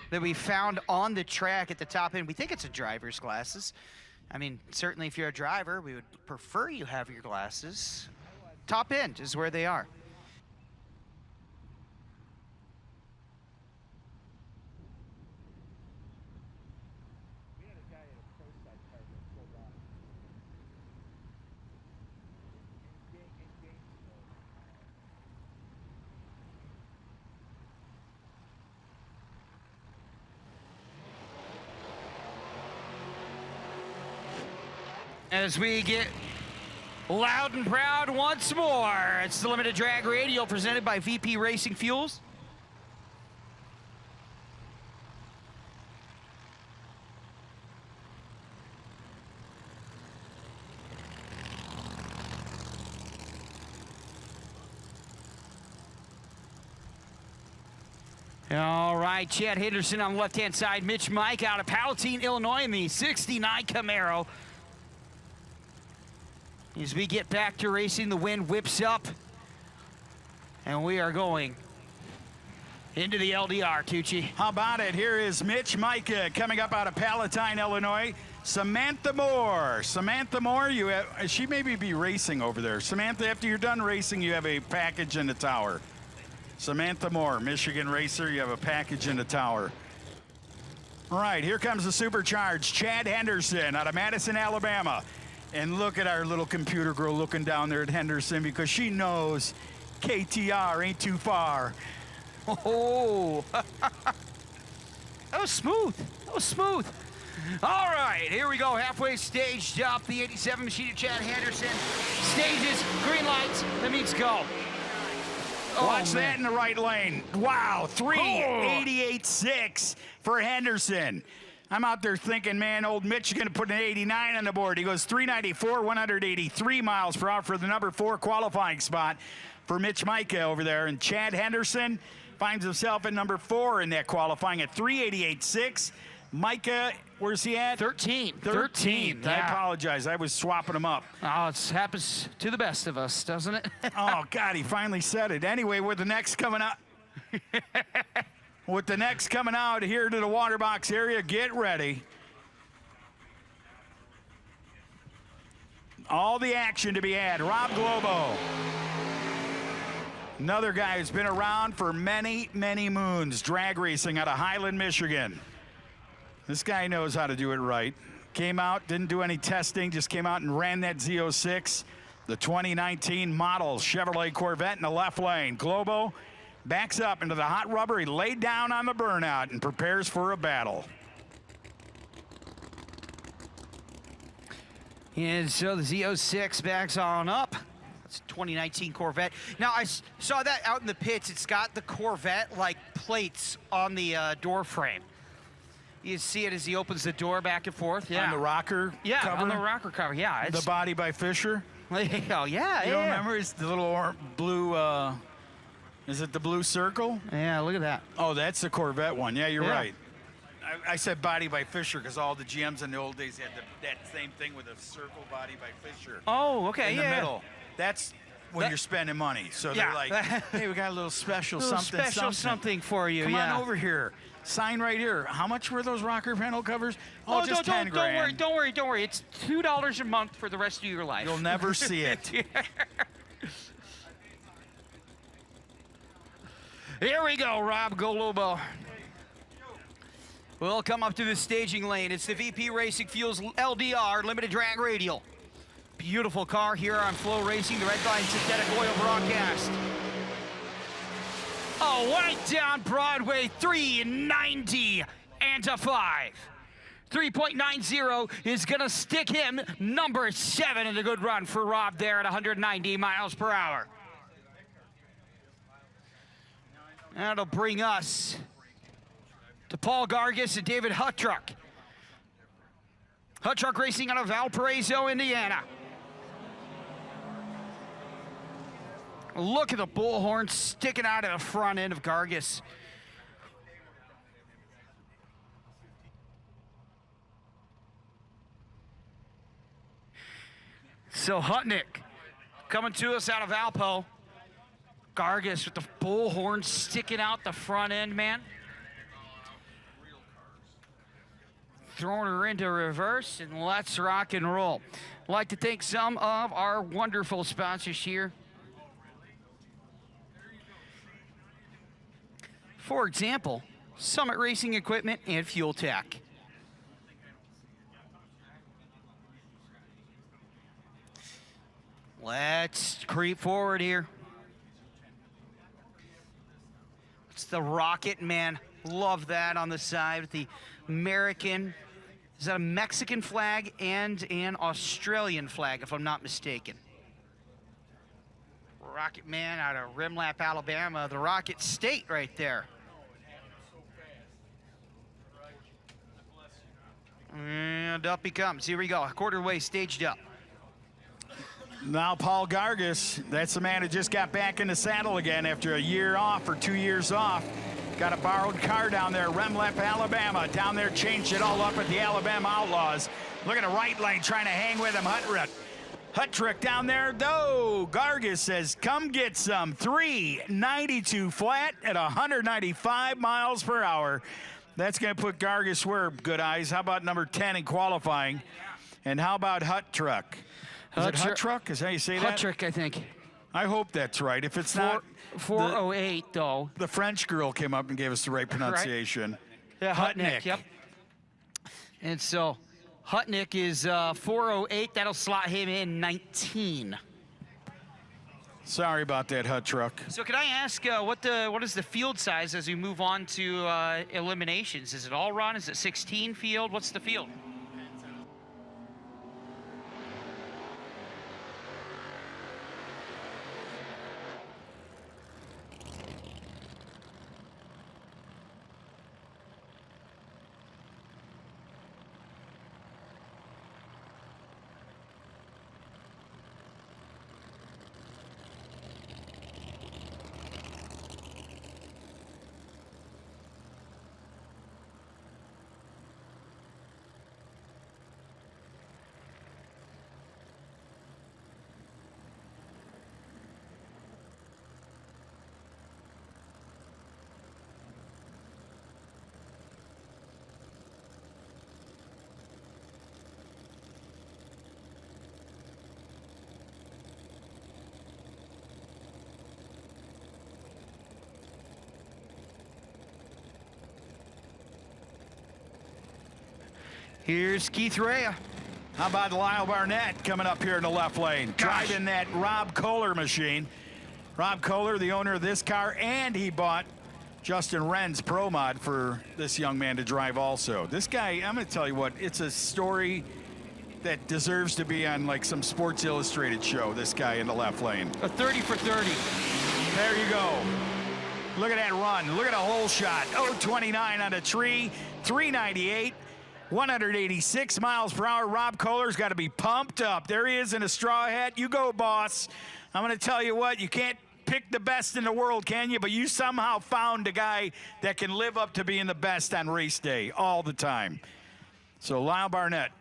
that we found on the track at the top end. We think it's a driver's glasses. I mean, certainly if you're a driver, we would prefer you have your glasses. Top end is where they are. As we get loud and proud once more, it's the Limited Drag Radial presented by VP Racing Fuels. All right, Chad Henderson on the left-hand side, Mitch Mike out of Palatine, Illinois in the 69 Camaro. As we get back to racing, the wind whips up, and we are going into the LDR, Tucci. How about it? Here is Mitch Micah coming up out of Palatine, Illinois. Samantha Moore. Samantha Moore, you have, she maybe be racing over there. Samantha, after you're done racing, you have a package in the tower. Samantha Moore, Michigan racer, you have a package in the tower. All right, here comes the supercharged Chad Henderson out of Madison, Alabama. And look at our little computer girl looking down there at Henderson because she knows KTR ain't too far. Oh, that was smooth. That was smooth. All right, here we go. Halfway staged up. The 87 machine of Chad Henderson. Stages, green lights. That means go. Watch that in the right lane. Wow, 388.6 for Henderson. I'm out there thinking, man, old Mitch is going to put an 89 on the board. He goes 394, 183 miles per hour for the number 4 qualifying spot for Mitch Micah over there. And Chad Henderson finds himself at number 4 in that qualifying at 388.6. Micah, where's he at? 13. I apologize. I was swapping them up. Oh, it happens to the best of us, doesn't it? Oh, God, he finally said it. Anyway, with the next coming up. With the next coming out here to the water box area, get ready. All the action to be had. Rob Globo. Another guy who's been around for many, many moons. Drag racing out of Highland, Michigan. This guy knows how to do it right. Came out, didn't do any testing, just came out and ran that Z06. The 2019 model Chevrolet Corvette in the left lane. Globo backs up into the hot rubber. He laid down on the burnout and prepares for a battle. And so the Z06 backs on up. That's a 2019 Corvette. Now, I saw that out in the pits. It's got the Corvette-like plates on the door frame. You see it as he opens the door back and forth. Yeah. On the rocker cover? On the rocker cover, yeah. The body by Fisher? Oh, yeah, You don't remember? It's the little blue... Is it the blue circle? Yeah, look at that. Oh, that's the Corvette one. Yeah, you're right. I said body by Fisher because all the GMs in the old days had that same thing with a circle body by Fisher. Oh, okay, in the middle. That's when you're spending money. So they're like, hey, we got a little special something for you. Come on over here. Sign right here. How much were those rocker panel covers? Oh, just 10 grand. Don't worry. It's $2 a month for the rest of your life. You'll never see it. Here we go, Rob Globo. We'll come up to the staging lane. It's the VP Racing Fuels LDR Limited Drag Radial. Beautiful car here on FloRacing, the Red Line Synthetic Oil broadcast. Oh, right down Broadway, 390 and a 5. 3.90 is going to stick him number 7 in a good run for Rob there at 190 miles per hour. That'll bring us to Paul Gargis and David Huttruck. Huttruck Racing out of Valparaiso, Indiana. Look at the bullhorn sticking out of the front end of Gargis. So Hutnick coming to us out of Valpo. Gargis with the bullhorn sticking out the front end, man. Throwing her into reverse, and let's rock and roll. I'd like to thank some of our wonderful sponsors here. For example, Summit Racing Equipment and Fuel Tech. Let's creep forward here. It's the Rocket, man. Love that on the side with the American. Is that a Mexican flag and an Australian flag, if I'm not mistaken? Rocket Man out of Rimlap, Alabama. The Rocket State right there. And up he comes. Here we go. Quarter way staged up. Now Paul Gargis, that's the man who just got back in the saddle again after a year off or 2 years off. Got a borrowed car down there, Remlep, Alabama. Down there, changed it all up at the Alabama Outlaws. Look at the right lane, trying to hang with him. Hut trick down there, though. Gargis says, come get some. 392 flat at 195 miles per hour. That's going to put Gargis where, Good Eyes? How about number 10 in qualifying? And how about Hut Truck? Is it Hut Truck? Is that how you say that? Hut Truck, I think. I hope that's right. If it's not 408, though. The French girl came up and gave us the right pronunciation. Right. Yeah, Hutnick. Yep. And so Hutnick is 408. That'll slot him in 19. Sorry about that, Hut Truck. So can I ask what is the field size as we move on to eliminations? Is it all run? Is it 16 field? What's the field? Here's Keith Rea. How about Lyle Barnett coming up here in the left lane? Driving that Rob Kohler machine. Rob Kohler, the owner of this car, and he bought Justin Wren's Pro Mod for this young man to drive also. This guy, I'm going to tell you what, it's a story that deserves to be on like some Sports Illustrated show, this guy in the left lane. A 30 for 30. There you go. Look at that run. Look at a hole shot. 0.29 on a tree, 398. 186 miles per hour. Rob Kohler's got to be pumped up. There he is in a straw hat. You go, boss. I'm going to tell you what, you can't pick the best in the world, can you? But you somehow found a guy that can live up to being the best on race day all the time. So Lyle Barnett.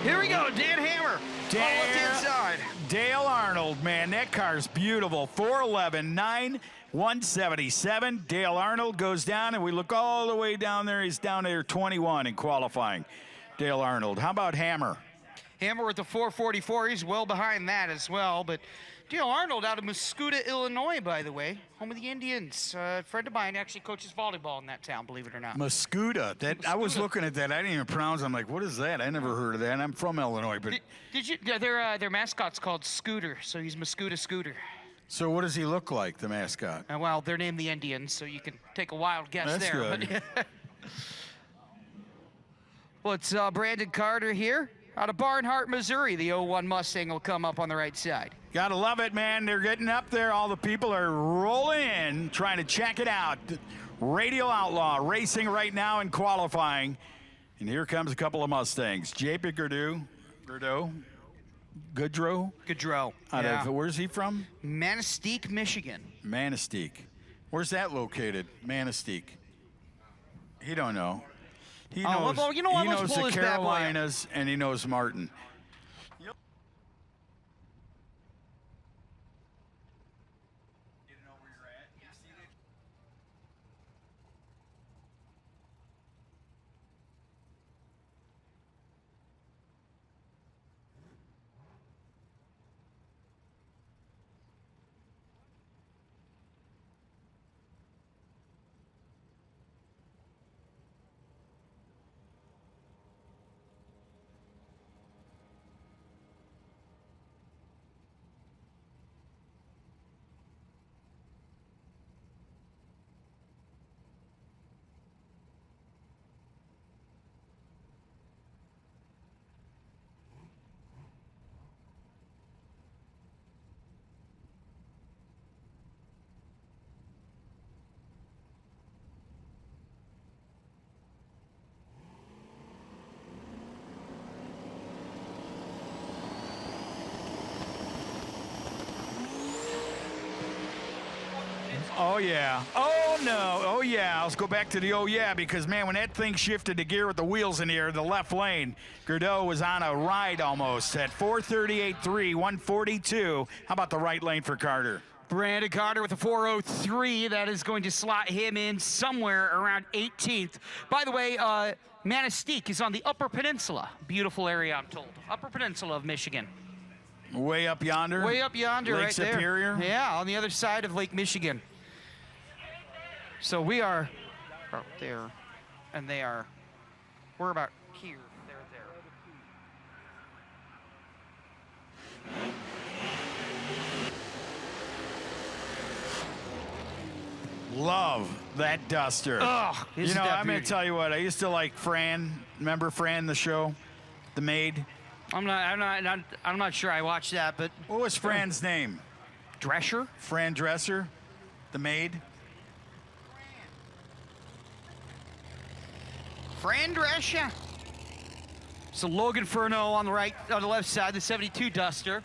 Here we go, Dan Hammer. Dale Arnold, man, that car's beautiful. 411, 177. Dale Arnold goes down, and we look all the way down there. He's down there 21 in qualifying. Dale Arnold. How about Hammer? Hammer with the 444. He's well behind that as well. But Dale Arnold out of Muscuda, Illinois, by the way, home of the Indians. A friend of mine actually coaches volleyball in that town, believe it or not. Muscuda. That I was looking at that. I didn't even pronounce it. I'm like, what is that? I never heard of that. I'm from Illinois, but did you? Yeah, their mascot's called Scooter, so he's Muscuda Scooter. So what does he look like, the mascot? Well, they're named the Indians, so you can take a wild guess That's there. Good. Well, it's Brandon Carter here out of Barnhart, Missouri. The 01 Mustang will come up on the right side. Gotta love it, man. They're getting up there. All the people are rolling in, trying to check it out. Radial Outlaw racing right now in qualifying. And here comes a couple of Mustangs. JP Goodrow. Where's he from? Manistee, Michigan. Manistee. Where's that located? Manistee. He don't know. He knows, well, you know what? He Let's knows pull the this bad boy up. Carolinas, and he knows Martin. Oh, yeah. Oh, no. Oh, yeah. Let's go back to the oh, yeah, because, man, when that thing shifted to gear with the wheels in the air, the left lane, Gerdeau was on a ride almost at 438.3, 142. How about the right lane for Carter? Brandon Carter with a 403. That is going to slot him in somewhere around 18th. By the way, Manistee is on the Upper Peninsula. Beautiful area, I'm told. Upper Peninsula of Michigan. Way up yonder? Way up yonder, Lake right Superior? there. Yeah, on the other side of Lake Michigan. So we are out there, and they are, we're about here. They're there. Love that Duster. Oh, you know, I'm going to tell you what. I used to like Fran. Remember Fran, the show, the maid. I'm not sure I watched that, but what was Fran's name? Drescher. Fran Dresser, the maid. Fran Drescher. So Logan Furno on the left side, the 72 Duster.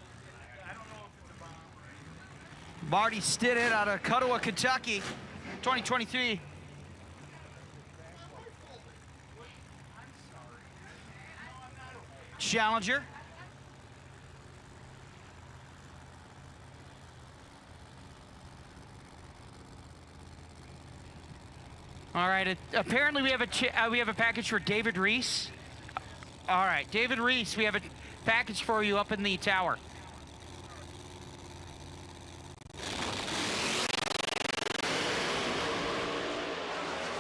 Marty Stinnett out of Cuttawa, Kentucky, 2023. Challenger. All right. Apparently, we have a package for David Reese. All right, David Reese, we have a package for you up in the tower.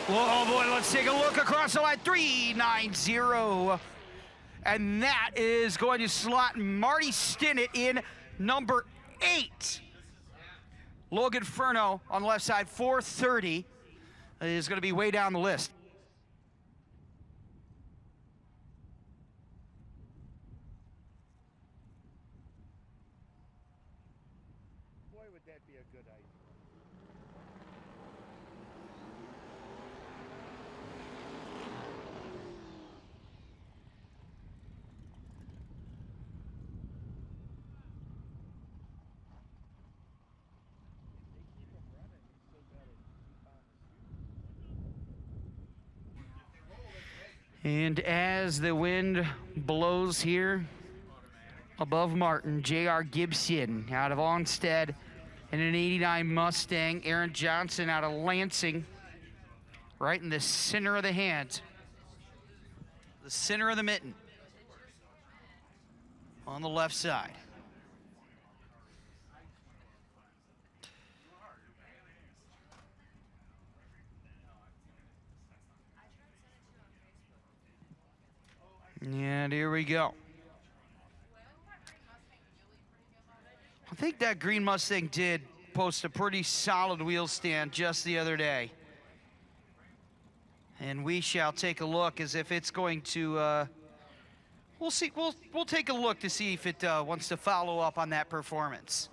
Oh boy, let's take a look across the line. 390. And that is going to slot Marty Stinnett in number 8. Logan Furno on the left side, 430, is going to be way down the list. Boy, would that be a good idea. And as the wind blows here above Martin, J.R. Gibson out of Onstead And an 89 Mustang, Aaron Johnson out of Lansing, right in the center of the hand. The center of the mitten. On the left side. And here we go. I think that green Mustang did post a pretty solid wheel stand just the other day. And we shall take a look as if it's going to, we'll see, we'll take a look to see if it wants to follow up on that performance.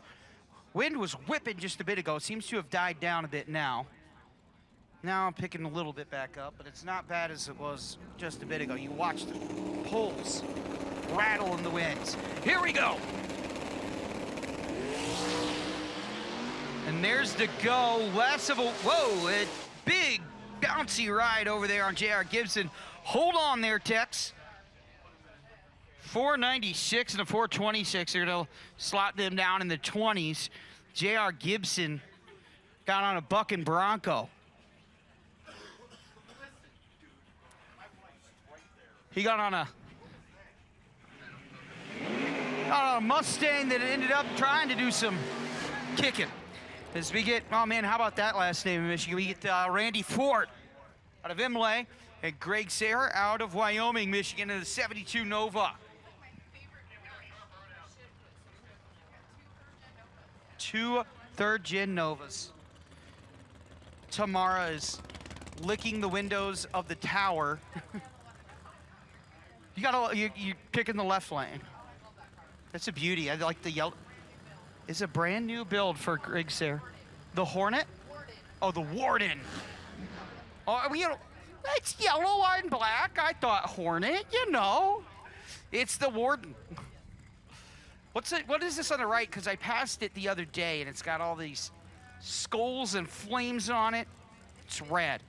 Wind was whipping just a bit ago, seems to have died down a bit now. Now I'm picking a little bit back up, but it's not bad as it was just a bit ago. You watch the poles rattle in the winds. Here we go. And there's the go. Less of a, whoa, a big bouncy ride over there on J.R. Gibson. Hold on there, Tex. 496 and a 426. They're going to slot them down in the 20s. J.R. Gibson got on a bucking Bronco. He got on a Mustang that ended up trying to do some kicking. As we get, oh man, how about that last name in Michigan? We get Randy Ford out of Imlay and Greg Sayre out of Wyoming, Michigan in the 72 Nova. 2 third-gen Novas. Tamara is licking the windows of the tower. You're picking the left lane. That's a beauty. I like the yellow. It's a brand new build for Greg Sayre. The Hornet? Oh, the Warden. Oh, it's yellow and black. I thought Hornet, you know. It's the Warden. What is this on the right? Because I passed it the other day and it's got all these skulls and flames on it. It's red.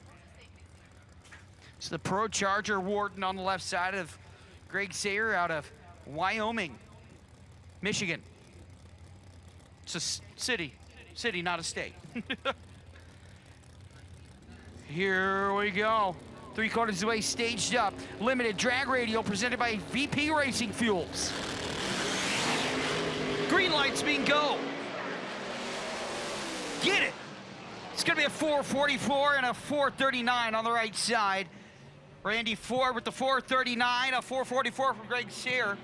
It's the Pro Charger Warden on the left side of Greg Sayre out of Wyoming, Michigan. It's a city, not a state. Here we go. 3/4 of the way staged up. Limited drag radial presented by VP Racing Fuels. Green lights being go. Get it. It's gonna be a 444 and a 439 on the right side. Randy Ford with the 439, a 444 from Greg Sayre.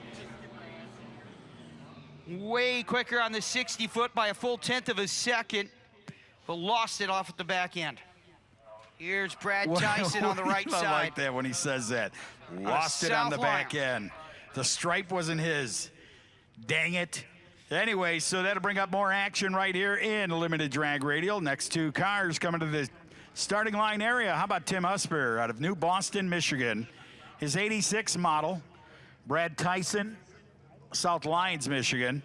Way quicker on the 60-foot by a full 1/10 of a second, but lost it off at the back end. Here's Brad Tyson on the right side. I like that when he says that. Lost it on the back end. The stripe wasn't his. Dang it. Anyway, so that'll bring up more action right here in limited drag radial. Next 2 cars coming to the starting line area. How about Tim Husper out of New Boston, Michigan? His 86 model. Brad Tyson, South Lyons, Michigan.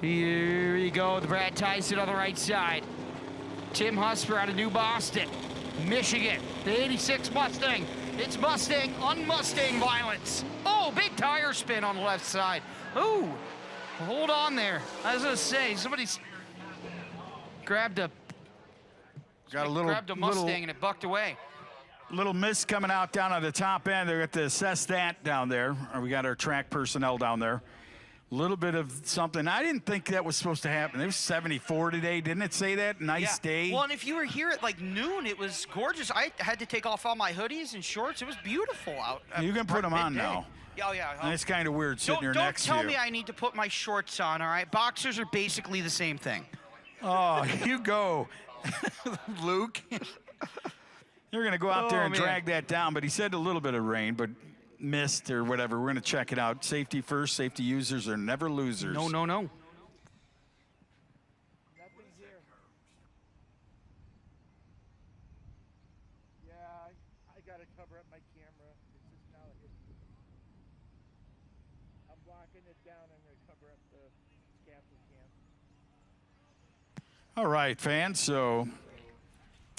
Here we go, the Brad Tyson on the right side. Tim Husper out of New Boston, Michigan. The 86 Mustang. It's Mustang on Mustang violence. Oh, big tire spin on the left side. Ooh, hold on there. I was gonna say, somebody's grabbed a Mustang and it bucked away. Little miss coming out down on the top end. They're going to assess that down there. We got our track personnel down there. Little bit of something. I didn't think that was supposed to happen. It was 74 today. Didn't it say that? Nice day. Well, and if you were here at like noon, it was gorgeous. I had to take off all my hoodies and shorts. It was beautiful out. You can put them on now. Oh, yeah. And it's kind of weird sitting here next to you. Don't tell me I need to put my shorts on, all right? Boxers are basically the same thing. Oh, you go, Luke. You're going to go out there and drag that down, but he said a little bit of rain, but mist or whatever. We're going to check it out. Safety first. Safety users are never losers. No, no, no. Nothing here. Yeah, I got to cover up my camera. It's just now I'm blocking it down. I'm going to cover up the scaffold cam. All right, fans. So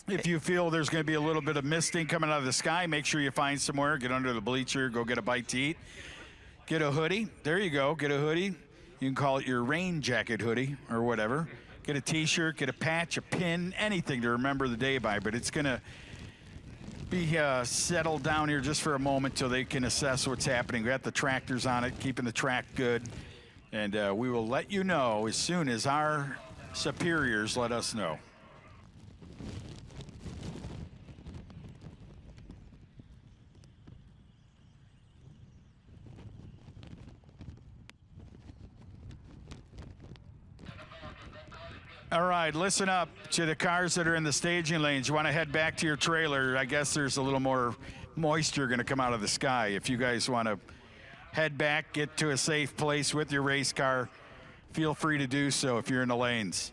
if you feel there's going to be a little bit of misting coming out of the sky, make sure you find somewhere, get under the bleacher, go get a bite to eat. Get a hoodie. There you go. Get a hoodie. You can call it your rain jacket hoodie or whatever. Get a T-shirt, get a patch, a pin, anything to remember the day by. But it's going to be settled down here just for a moment till they can assess what's happening. We got the tractors on it, keeping the track good. And we will let you know as soon as our superiors let us know. All right, listen up to the cars that are in the staging lanes. You want to head back to your trailer. I guess there's a little more moisture going to come out of the sky. If you guys want to head back, get to a safe place with your race car, feel free to do so if you're in the lanes.